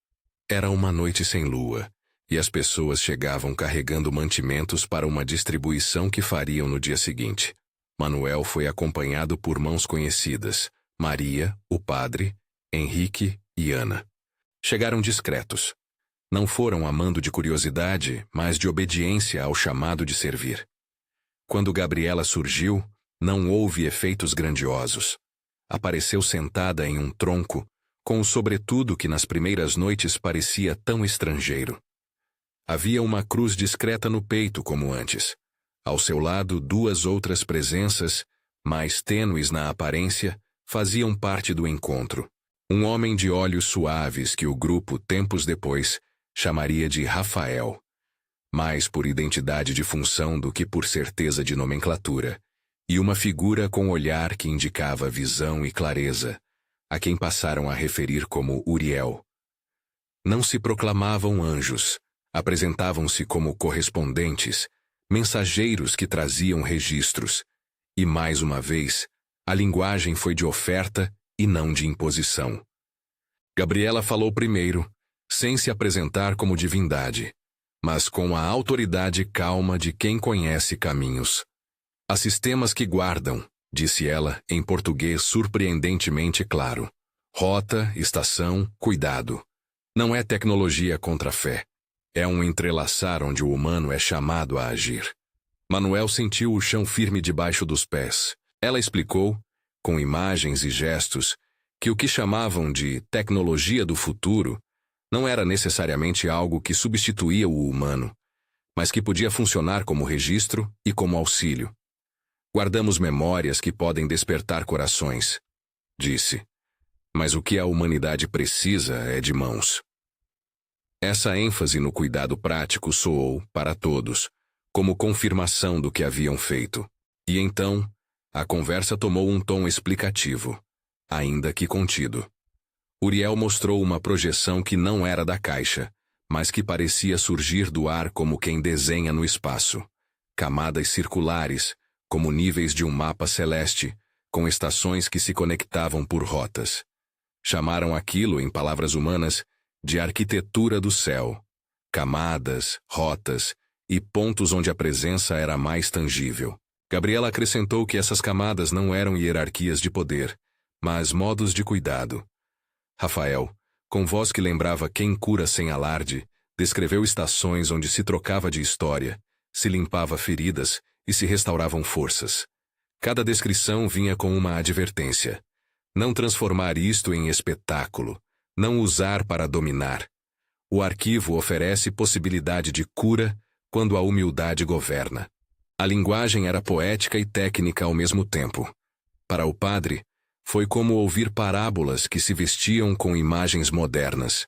Era uma noite sem lua, e as pessoas chegavam carregando mantimentos para uma distribuição que fariam no dia seguinte. Manuel foi acompanhado por mãos conhecidas, Maria, o padre, Henrique e Ana. Chegaram discretos. Não foram amando de curiosidade, mas de obediência ao chamado de servir. Quando Gabriela surgiu, não houve efeitos grandiosos. Apareceu sentada em um tronco, com o sobretudo que nas primeiras noites parecia tão estrangeiro. Havia uma cruz discreta no peito como antes. Ao seu lado, 2 outras presenças, mais tênues na aparência, faziam parte do encontro. Um homem de olhos suaves que o grupo, tempos depois, chamaria de Rafael, mais por identidade de função do que por certeza de nomenclatura, e uma figura com olhar que indicava visão e clareza, a quem passaram a referir como Uriel. Não se proclamavam anjos, apresentavam-se como correspondentes, mensageiros que traziam registros, e mais uma vez, a linguagem foi de oferta e não de imposição. Gabriela falou primeiro, sem se apresentar como divindade, mas com a autoridade calma de quem conhece caminhos. Há sistemas que guardam, disse ela em português surpreendentemente claro. Rota, estação, cuidado. Não é tecnologia contra a fé. É um entrelaçar onde o humano é chamado a agir. Manuel sentiu o chão firme debaixo dos pés. Ela explicou, com imagens e gestos, que o que chamavam de tecnologia do futuro não era necessariamente algo que substituía o humano, mas que podia funcionar como registro e como auxílio. Guardamos memórias que podem despertar corações, disse. Mas o que a humanidade precisa é de mãos. Essa ênfase no cuidado prático soou, para todos, como confirmação do que haviam feito. E então, a conversa tomou um tom explicativo, ainda que contido. Uriel mostrou uma projeção que não era da caixa, mas que parecia surgir do ar como quem desenha no espaço. Camadas circulares, como níveis de um mapa celeste, com estações que se conectavam por rotas. Chamaram aquilo, em palavras humanas, de arquitetura do céu. Camadas, rotas e pontos onde a presença era mais tangível. Gabriela acrescentou que essas camadas não eram hierarquias de poder, mas modos de cuidado. Rafael, com voz que lembrava quem cura sem alarde, descreveu estações onde se trocava de história, se limpava feridas e se restauravam forças. Cada descrição vinha com uma advertência. Não transformar isto em espetáculo, não usar para dominar. O arquivo oferece possibilidade de cura quando a humildade governa. A linguagem era poética e técnica ao mesmo tempo. Para o padre, foi como ouvir parábolas que se vestiam com imagens modernas.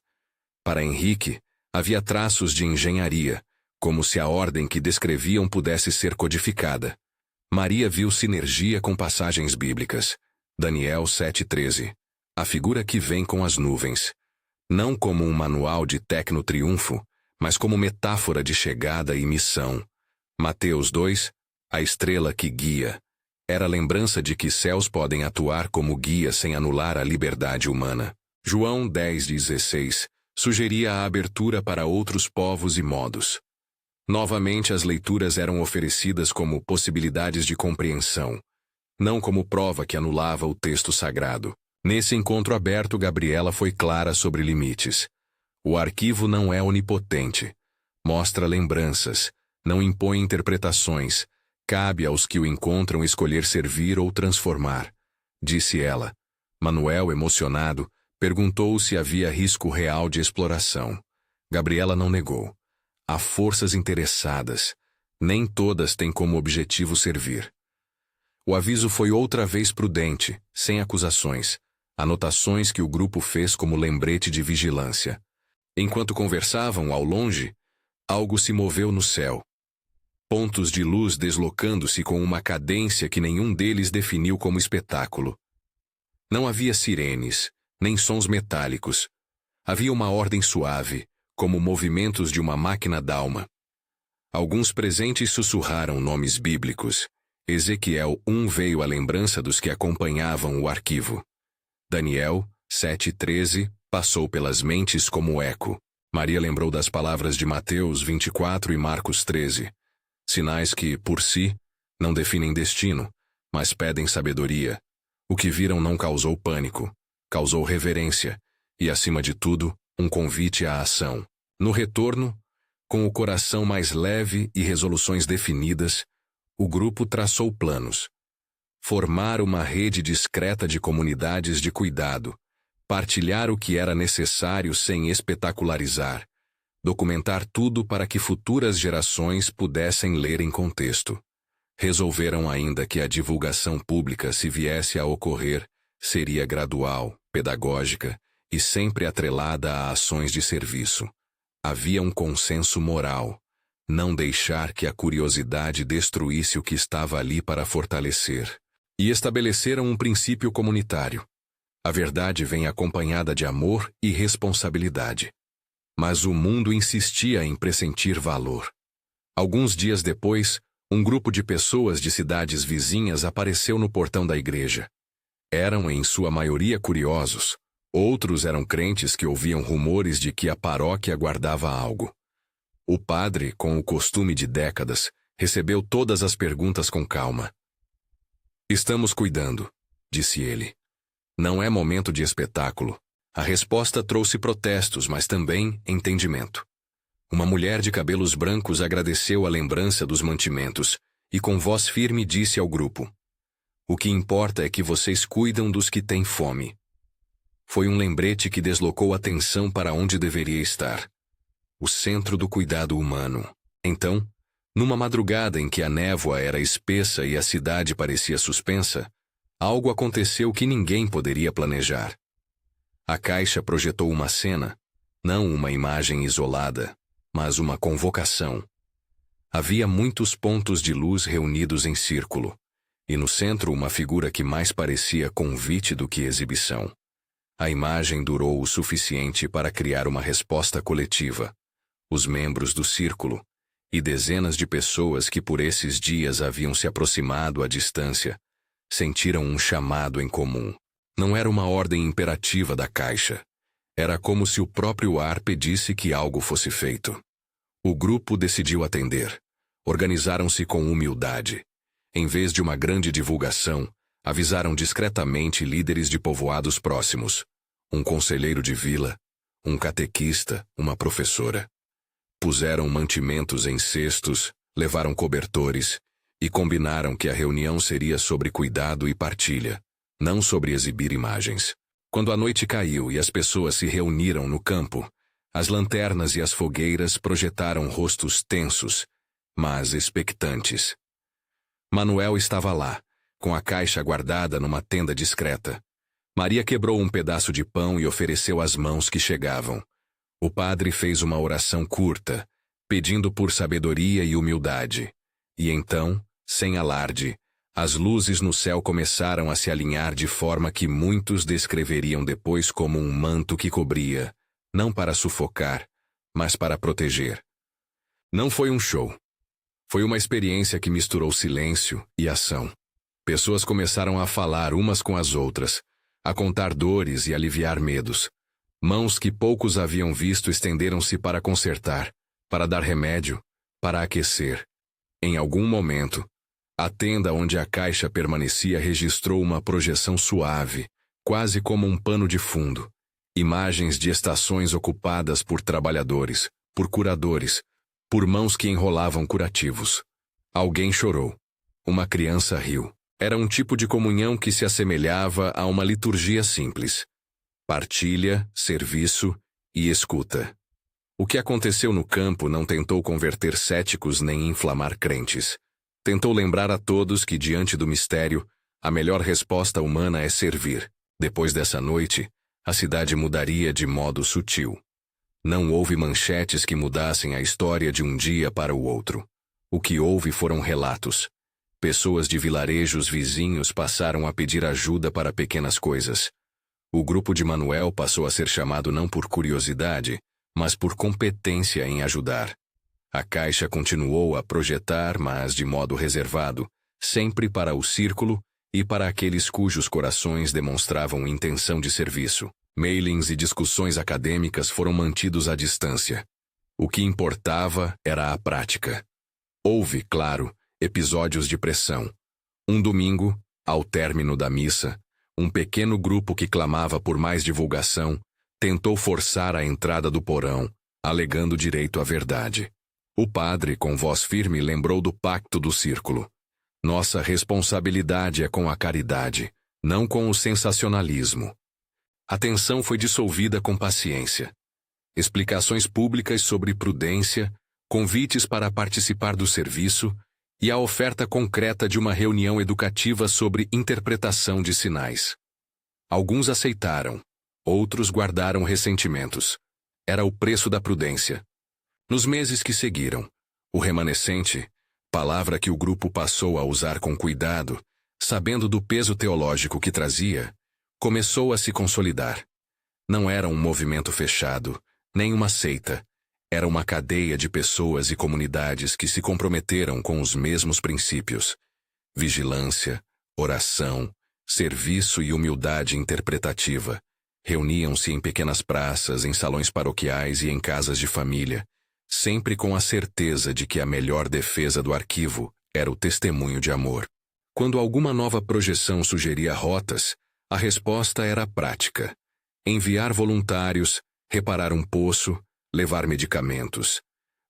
Para Henrique, havia traços de engenharia, como se a ordem que descreviam pudesse ser codificada. Maria viu sinergia com passagens bíblicas. Daniel 7,13. A figura que vem com as nuvens. Não como um manual de tecno-triunfo, mas como metáfora de chegada e missão. Mateus 2, a estrela que guia. Era a lembrança de que céus podem atuar como guia sem anular a liberdade humana. João 10,16 sugeria a abertura para outros povos e modos. Novamente as leituras eram oferecidas como possibilidades de compreensão, não como prova que anulava o texto sagrado. Nesse encontro aberto, Gabriela foi clara sobre limites. O arquivo não é onipotente. Mostra lembranças, não impõe interpretações. Cabe aos que o encontram escolher servir ou transformar, disse ela. Manuel, emocionado, perguntou se havia risco real de exploração. Gabriela não negou. Há forças interessadas. Nem todas têm como objetivo servir. O aviso foi outra vez prudente, sem acusações. Anotações que o grupo fez como lembrete de vigilância. Enquanto conversavam, ao longe, algo se moveu no céu. Pontos de luz deslocando-se com uma cadência que nenhum deles definiu como espetáculo. Não havia sirenes, nem sons metálicos. Havia uma ordem suave, como movimentos de uma máquina d'alma. Alguns presentes sussurraram nomes bíblicos. Ezequiel 1 veio à lembrança dos que acompanhavam o arquivo. Daniel 7,13 passou pelas mentes como eco. Maria lembrou das palavras de Mateus 24 e Marcos 13. Sinais que, por si, não definem destino, mas pedem sabedoria. O que viram não causou pânico, causou reverência e, acima de tudo, um convite à ação. No retorno, com o coração mais leve e resoluções definidas, o grupo traçou planos. Formar uma rede discreta de comunidades de cuidado, partilhar o que era necessário sem espetacularizar, documentar tudo para que futuras gerações pudessem ler em contexto. Resolveram ainda que a divulgação pública, se viesse a ocorrer, seria gradual, pedagógica e sempre atrelada a ações de serviço. Havia um consenso moral, não deixar que a curiosidade destruísse o que estava ali para fortalecer. E estabeleceram um princípio comunitário. A verdade vem acompanhada de amor e responsabilidade. Mas o mundo insistia em pressentir valor. Alguns dias depois, um grupo de pessoas de cidades vizinhas apareceu no portão da igreja. Eram, em sua maioria, curiosos. Outros eram crentes que ouviam rumores de que a paróquia guardava algo. O padre, com o costume de décadas, recebeu todas as perguntas com calma. Estamos cuidando, disse ele. Não é momento de espetáculo. A resposta trouxe protestos, mas também entendimento. Uma mulher de cabelos brancos agradeceu a lembrança dos mantimentos e com voz firme disse ao grupo: "O que importa é que vocês cuidam dos que têm fome." Foi um lembrete que deslocou a atenção para onde deveria estar. O centro do cuidado humano. Então, numa madrugada em que a névoa era espessa e a cidade parecia suspensa, algo aconteceu que ninguém poderia planejar. A caixa projetou uma cena, não uma imagem isolada, mas uma convocação. Havia muitos pontos de luz reunidos em círculo, e no centro uma figura que mais parecia convite do que exibição. A imagem durou o suficiente para criar uma resposta coletiva. Os membros do círculo, e dezenas de pessoas que por esses dias haviam se aproximado à distância, sentiram um chamado em comum. Não era uma ordem imperativa da caixa. Era como se o próprio ar pedisse que algo fosse feito. O grupo decidiu atender. Organizaram-se com humildade. Em vez de uma grande divulgação, avisaram discretamente líderes de povoados próximos, um conselheiro de vila, um catequista, uma professora. Puseram mantimentos em cestos, levaram cobertores e combinaram que a reunião seria sobre cuidado e partilha, não sobre exibir imagens. Quando a noite caiu e as pessoas se reuniram no campo, as lanternas e as fogueiras projetaram rostos tensos, mas expectantes. Manuel estava lá, com a caixa guardada numa tenda discreta. Maria quebrou um pedaço de pão e ofereceu às mãos que chegavam. O padre fez uma oração curta, pedindo por sabedoria e humildade. E então, sem alarde, as luzes no céu começaram a se alinhar de forma que muitos descreveriam depois como um manto que cobria, não para sufocar, mas para proteger. Não foi um show. Foi uma experiência que misturou silêncio e ação. Pessoas começaram a falar umas com as outras, a contar dores e aliviar medos. Mãos que poucos haviam visto estenderam-se para consertar, para dar remédio, para aquecer. Em algum momento, a tenda onde a caixa permanecia registrou uma projeção suave, quase como um pano de fundo. Imagens de estações ocupadas por trabalhadores, por curadores, por mãos que enrolavam curativos. Alguém chorou. Uma criança riu. Era um tipo de comunhão que se assemelhava a uma liturgia simples. Partilha, serviço e escuta. O que aconteceu no campo não tentou converter céticos nem inflamar crentes. Tentou lembrar a todos que, diante do mistério, a melhor resposta humana é servir. Depois dessa noite, a cidade mudaria de modo sutil. Não houve manchetes que mudassem a história de um dia para o outro. O que houve foram relatos. Pessoas de vilarejos vizinhos passaram a pedir ajuda para pequenas coisas. O grupo de Manuel passou a ser chamado não por curiosidade, mas por competência em ajudar. A caixa continuou a projetar, mas de modo reservado, sempre para o círculo e para aqueles cujos corações demonstravam intenção de serviço. Mailings e discussões acadêmicas foram mantidos à distância. O que importava era a prática. Houve, claro, episódios de pressão. Um domingo, ao término da missa, um pequeno grupo que clamava por mais divulgação tentou forçar a entrada do porão, alegando direito à verdade. O padre, com voz firme, lembrou do pacto do círculo. Nossa responsabilidade é com a caridade, não com o sensacionalismo. A tensão foi dissolvida com paciência. Explicações públicas sobre prudência, convites para participar do serviço e a oferta concreta de uma reunião educativa sobre interpretação de sinais. Alguns aceitaram, outros guardaram ressentimentos. Era o preço da prudência. Nos meses que seguiram, o remanescente, palavra que o grupo passou a usar com cuidado, sabendo do peso teológico que trazia, começou a se consolidar. Não era um movimento fechado, nem uma seita. Era uma cadeia de pessoas e comunidades que se comprometeram com os mesmos princípios: vigilância, oração, serviço e humildade interpretativa. Reuniam-se em pequenas praças, em salões paroquiais e em casas de família, sempre com a certeza de que a melhor defesa do arquivo era o testemunho de amor. Quando alguma nova projeção sugeria rotas, a resposta era prática: enviar voluntários, reparar um poço, levar medicamentos.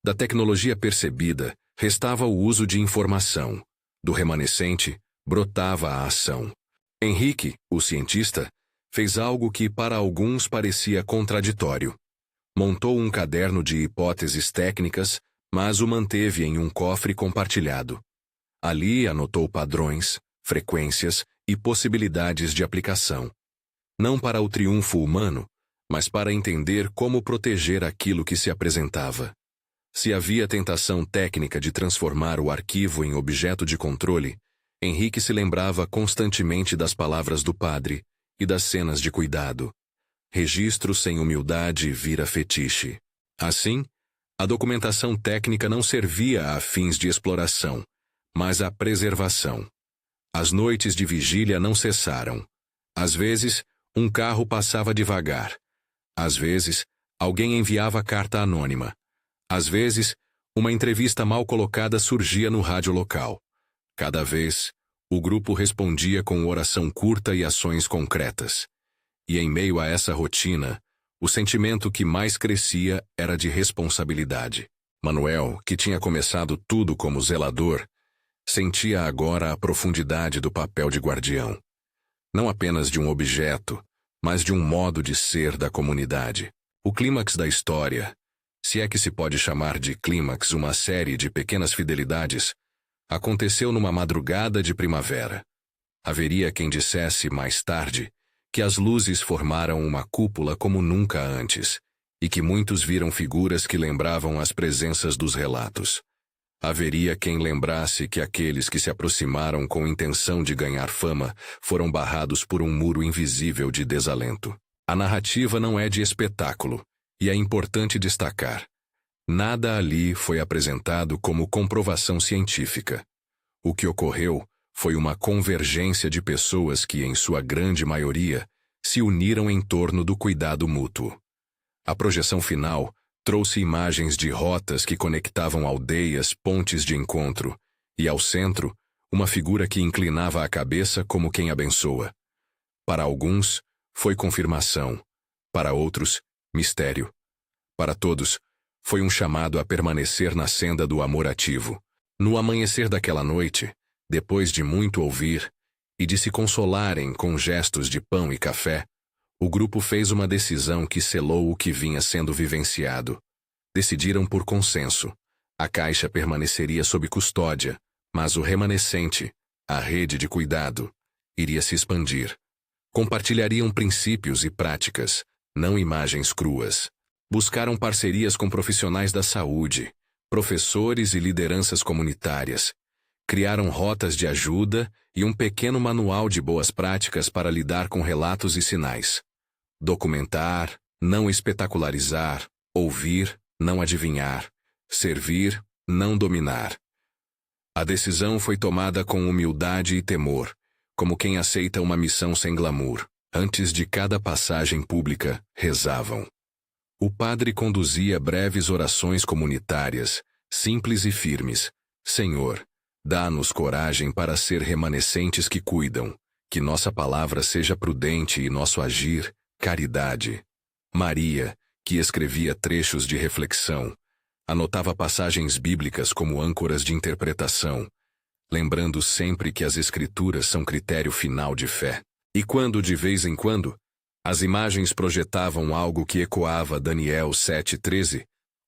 Da tecnologia percebida, restava o uso de informação. Do remanescente, brotava a ação. Henrique, o cientista, fez algo que para alguns parecia contraditório. Montou um caderno de hipóteses técnicas, mas o manteve em um cofre compartilhado. Ali anotou padrões, frequências e possibilidades de aplicação. Não para o triunfo humano, mas para entender como proteger aquilo que se apresentava. Se havia tentação técnica de transformar o arquivo em objeto de controle, Henrique se lembrava constantemente das palavras do padre e das cenas de cuidado. Registro sem humildade vira fetiche. Assim, a documentação técnica não servia a fins de exploração, mas à preservação. As noites de vigília não cessaram. Às vezes, um carro passava devagar. Às vezes, alguém enviava carta anônima. Às vezes, uma entrevista mal colocada surgia no rádio local. Cada vez, o grupo respondia com oração curta e ações concretas. E em meio a essa rotina, o sentimento que mais crescia era de responsabilidade. Manuel, que tinha começado tudo como zelador, sentia agora a profundidade do papel de guardião. Não apenas de um objeto, mas de um modo de ser da comunidade. O clímax da história, se é que se pode chamar de clímax uma série de pequenas fidelidades, aconteceu numa madrugada de primavera. Haveria quem dissesse, mais tarde, que as luzes formaram uma cúpula como nunca antes, e que muitos viram figuras que lembravam as presenças dos relatos. Haveria quem lembrasse que aqueles que se aproximaram com intenção de ganhar fama foram barrados por um muro invisível de desalento. A narrativa não é de espetáculo, e é importante destacar. Nada ali foi apresentado como comprovação científica. O que ocorreu foi uma convergência de pessoas que, em sua grande maioria, se uniram em torno do cuidado mútuo. A projeção final trouxe imagens de rotas que conectavam aldeias, pontes de encontro, e ao centro, uma figura que inclinava a cabeça como quem abençoa. Para alguns, foi confirmação. Para outros, mistério. Para todos, foi um chamado a permanecer na senda do amor ativo. No amanhecer daquela noite, depois de muito ouvir e de se consolarem com gestos de pão e café, o grupo fez uma decisão que selou o que vinha sendo vivenciado. Decidiram por consenso. A caixa permaneceria sob custódia, mas o remanescente, a rede de cuidado, iria se expandir. Compartilhariam princípios e práticas, não imagens cruas. Buscaram parcerias com profissionais da saúde, professores e lideranças comunitárias. Criaram rotas de ajuda e um pequeno manual de boas práticas para lidar com relatos e sinais. Documentar, não espetacularizar, ouvir, não adivinhar, servir, não dominar. A decisão foi tomada com humildade e temor, como quem aceita uma missão sem glamour. Antes de cada passagem pública, rezavam. O padre conduzia breves orações comunitárias, simples e firmes. Senhor, dá-nos coragem para ser remanescentes que cuidam, que nossa palavra seja prudente e nosso agir, caridade. Maria, que escrevia trechos de reflexão, anotava passagens bíblicas como âncoras de interpretação, lembrando sempre que as escrituras são critério final de fé. E quando, de vez em quando, as imagens projetavam algo que ecoava Daniel 7:13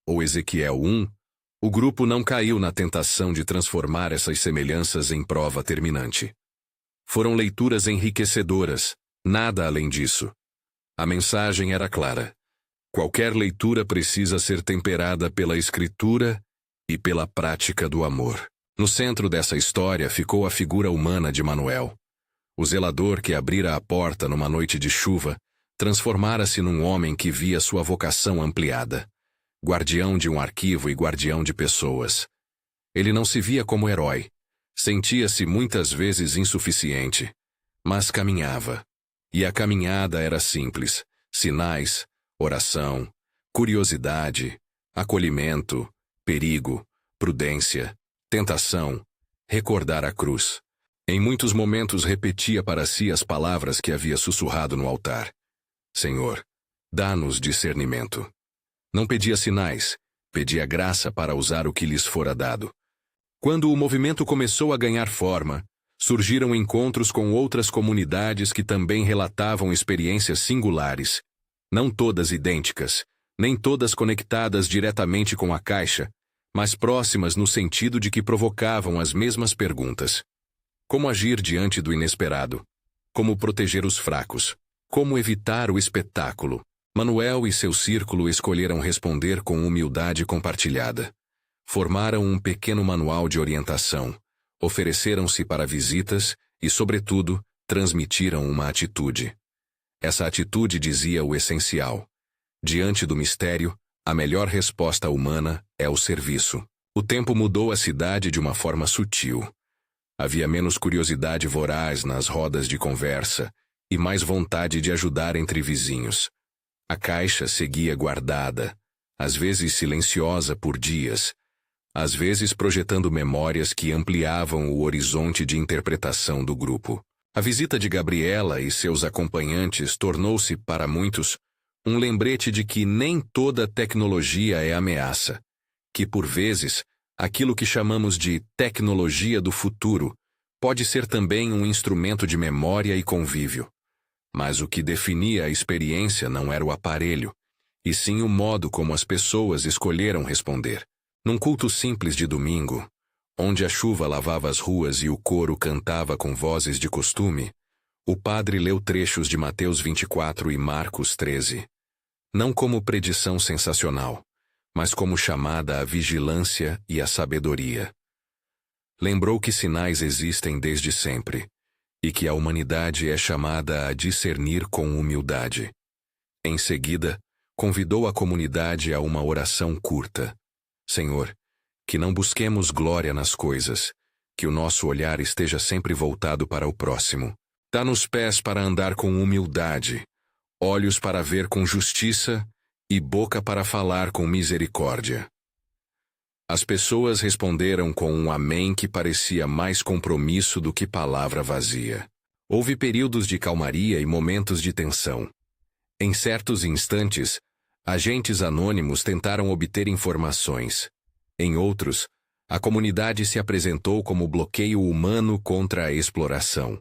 ou Ezequiel 1, o grupo não caiu na tentação de transformar essas semelhanças em prova terminante. Foram leituras enriquecedoras, nada além disso. A mensagem era clara. Qualquer leitura precisa ser temperada pela escritura e pela prática do amor. No centro dessa história ficou a figura humana de Manuel. O zelador que abrira a porta numa noite de chuva transformara-se num homem que via sua vocação ampliada. Guardião de um arquivo e guardião de pessoas. Ele não se via como herói. Sentia-se muitas vezes insuficiente. Mas caminhava. E a caminhada era simples. Sinais, oração, curiosidade, acolhimento, perigo, prudência, tentação, recordar a cruz. Em muitos momentos repetia para si as palavras que havia sussurrado no altar. Senhor, dá-nos discernimento. Não pedia sinais, pedia graça para usar o que lhes fora dado. Quando o movimento começou a ganhar forma, surgiram encontros com outras comunidades que também relatavam experiências singulares, não todas idênticas, nem todas conectadas diretamente com a caixa, mas próximas no sentido de que provocavam as mesmas perguntas. Como agir diante do inesperado? Como proteger os fracos? Como evitar o espetáculo? Manuel e seu círculo escolheram responder com humildade compartilhada. Formaram um pequeno manual de orientação, ofereceram-se para visitas e, sobretudo, transmitiram uma atitude. Essa atitude dizia o essencial. Diante do mistério, a melhor resposta humana é o serviço. O tempo mudou a cidade de uma forma sutil. Havia menos curiosidade voraz nas rodas de conversa e mais vontade de ajudar entre vizinhos. A caixa seguia guardada, às vezes silenciosa por dias, às vezes projetando memórias que ampliavam o horizonte de interpretação do grupo. A visita de Gabriela e seus acompanhantes tornou-se, para muitos, um lembrete de que nem toda tecnologia é ameaça, que, por vezes, aquilo que chamamos de tecnologia do futuro pode ser também um instrumento de memória e convívio. Mas o que definia a experiência não era o aparelho, e sim o modo como as pessoas escolheram responder. Num culto simples de domingo, onde a chuva lavava as ruas e o coro cantava com vozes de costume, o padre leu trechos de Mateus 24 e Marcos 13. Não como predição sensacional, mas como chamada à vigilância e à sabedoria. Lembrou que sinais existem desde sempre, e que a humanidade é chamada a discernir com humildade. Em seguida, convidou a comunidade a uma oração curta. Senhor, que não busquemos glória nas coisas, que o nosso olhar esteja sempre voltado para o próximo. Dá-nos pés para andar com humildade, olhos para ver com justiça e boca para falar com misericórdia. As pessoas responderam com um amém que parecia mais compromisso do que palavra vazia. Houve períodos de calmaria e momentos de tensão. Em certos instantes, agentes anônimos tentaram obter informações. Em outros, a comunidade se apresentou como bloqueio humano contra a exploração.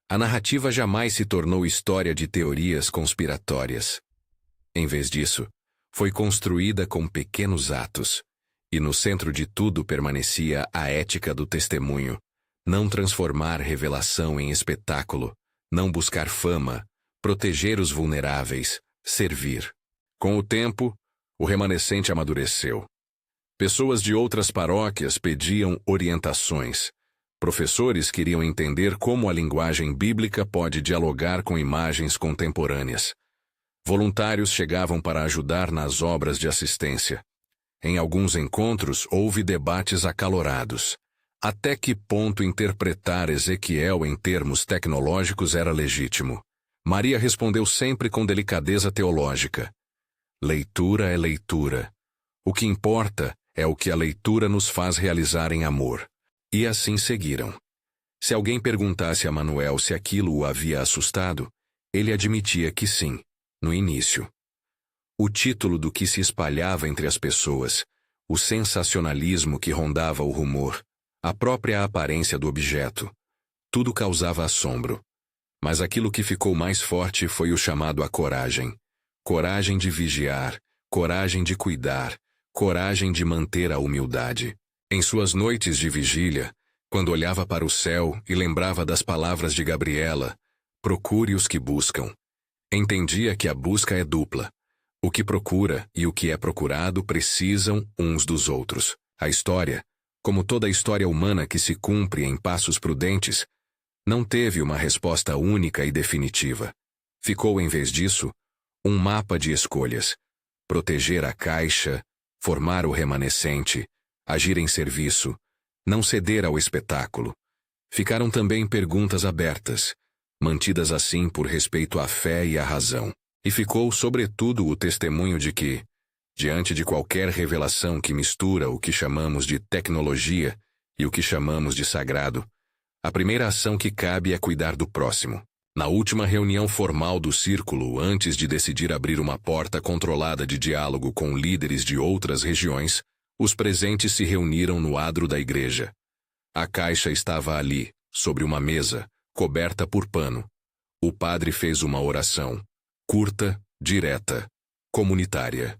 A narrativa jamais se tornou história de teorias conspiratórias. Em vez disso, foi construída com pequenos atos, e no centro de tudo permanecia a ética do testemunho, não transformar revelação em espetáculo, não buscar fama, proteger os vulneráveis, servir. Com o tempo, o remanescente amadureceu. Pessoas de outras paróquias pediam orientações. Professores queriam entender como a linguagem bíblica pode dialogar com imagens contemporâneas. Voluntários chegavam para ajudar nas obras de assistência. Em alguns encontros houve debates acalorados. Até que ponto interpretar Ezequiel em termos tecnológicos era legítimo? Maria respondeu sempre com delicadeza teológica. Leitura é leitura. O que importa é o que a leitura nos faz realizar em amor. E assim seguiram. Se alguém perguntasse a Manuel se aquilo o havia assustado, ele admitia que sim, no início. O título do que se espalhava entre as pessoas, o sensacionalismo que rondava o rumor, a própria aparência do objeto, tudo causava assombro. Mas aquilo que ficou mais forte foi o chamado à coragem. Coragem de vigiar, coragem de cuidar, coragem de manter a humildade. Em suas noites de vigília, quando olhava para o céu e lembrava das palavras de Gabriela, procure os que buscam. Entendia que a busca é dupla. O que procura e o que é procurado precisam uns dos outros. A história, como toda a história humana que se cumpre em passos prudentes, não teve uma resposta única e definitiva. Ficou, em vez disso, um mapa de escolhas. Proteger a caixa, formar o remanescente, agir em serviço, não ceder ao espetáculo. Ficaram também perguntas abertas, mantidas assim por respeito à fé e à razão. E ficou, sobretudo, o testemunho de que, diante de qualquer revelação que mistura o que chamamos de tecnologia e o que chamamos de sagrado, a primeira ação que cabe é cuidar do próximo. Na última reunião formal do círculo, antes de decidir abrir uma porta controlada de diálogo com líderes de outras regiões, os presentes se reuniram no adro da igreja. A caixa estava ali, sobre uma mesa, coberta por pano. O padre fez uma oração, curta, direta, comunitária.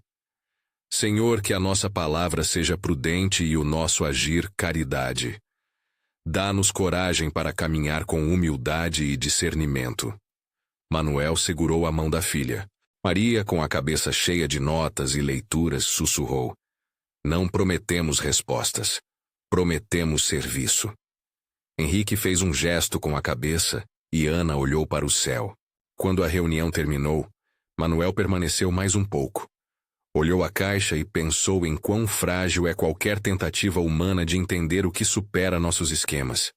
Senhor, que a nossa palavra seja prudente e o nosso agir caridade. Dá-nos coragem para caminhar com humildade e discernimento. Manuel segurou a mão da filha. Maria, com a cabeça cheia de notas e leituras, sussurrou. Não prometemos respostas. Prometemos serviço. Henrique fez um gesto com a cabeça e Ana olhou para o céu. Quando a reunião terminou, Manuel permaneceu mais um pouco. Olhou a caixa e pensou em quão frágil é qualquer tentativa humana de entender o que supera nossos esquemas.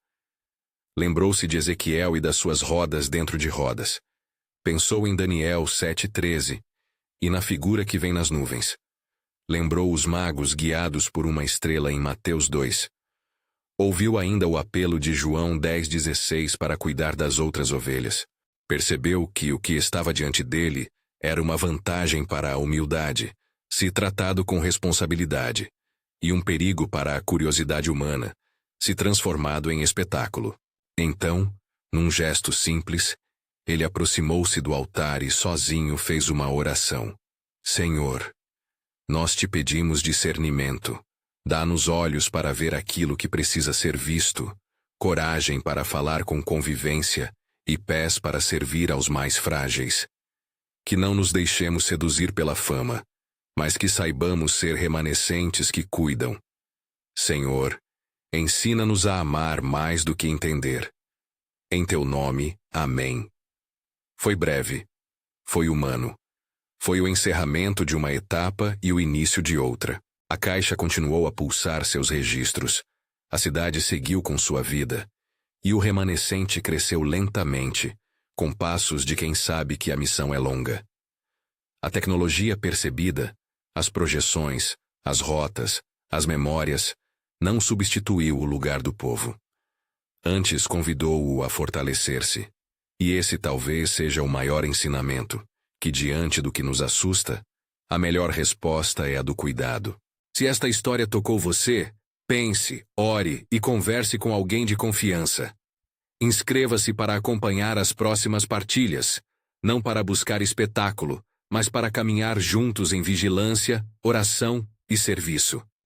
Lembrou-se de Ezequiel e das suas rodas dentro de rodas. Pensou em Daniel 7:13 e na figura que vem nas nuvens. Lembrou os magos guiados por uma estrela em Mateus 2. Ouviu ainda o apelo de João 10:16 para cuidar das outras ovelhas. Percebeu que o que estava diante dele era uma vantagem para a humildade, se tratado com responsabilidade, e um perigo para a curiosidade humana, se transformado em espetáculo. Então, num gesto simples, ele aproximou-se do altar e sozinho fez uma oração. Senhor, nós te pedimos discernimento. Dá-nos olhos para ver aquilo que precisa ser visto, coragem para falar com convivência e pés para servir aos mais frágeis. Que não nos deixemos seduzir pela fama, mas que saibamos ser remanescentes que cuidam. Senhor, ensina-nos a amar mais do que entender. Em teu nome, amém. Foi breve. Foi humano. Foi o encerramento de uma etapa e o início de outra. A caixa continuou a pulsar seus registros. A cidade seguiu com sua vida. E o remanescente cresceu lentamente, com passos de quem sabe que a missão é longa. A tecnologia percebida, as projeções, as rotas, as memórias, não substituiu o lugar do povo. Antes convidou-o a fortalecer-se. E esse talvez seja o maior ensinamento, que diante do que nos assusta, a melhor resposta é a do cuidado. Se esta história tocou você, pense, ore e converse com alguém de confiança. Inscreva-se para acompanhar as próximas partilhas, não para buscar espetáculo, mas para caminhar juntos em vigilância, oração e serviço.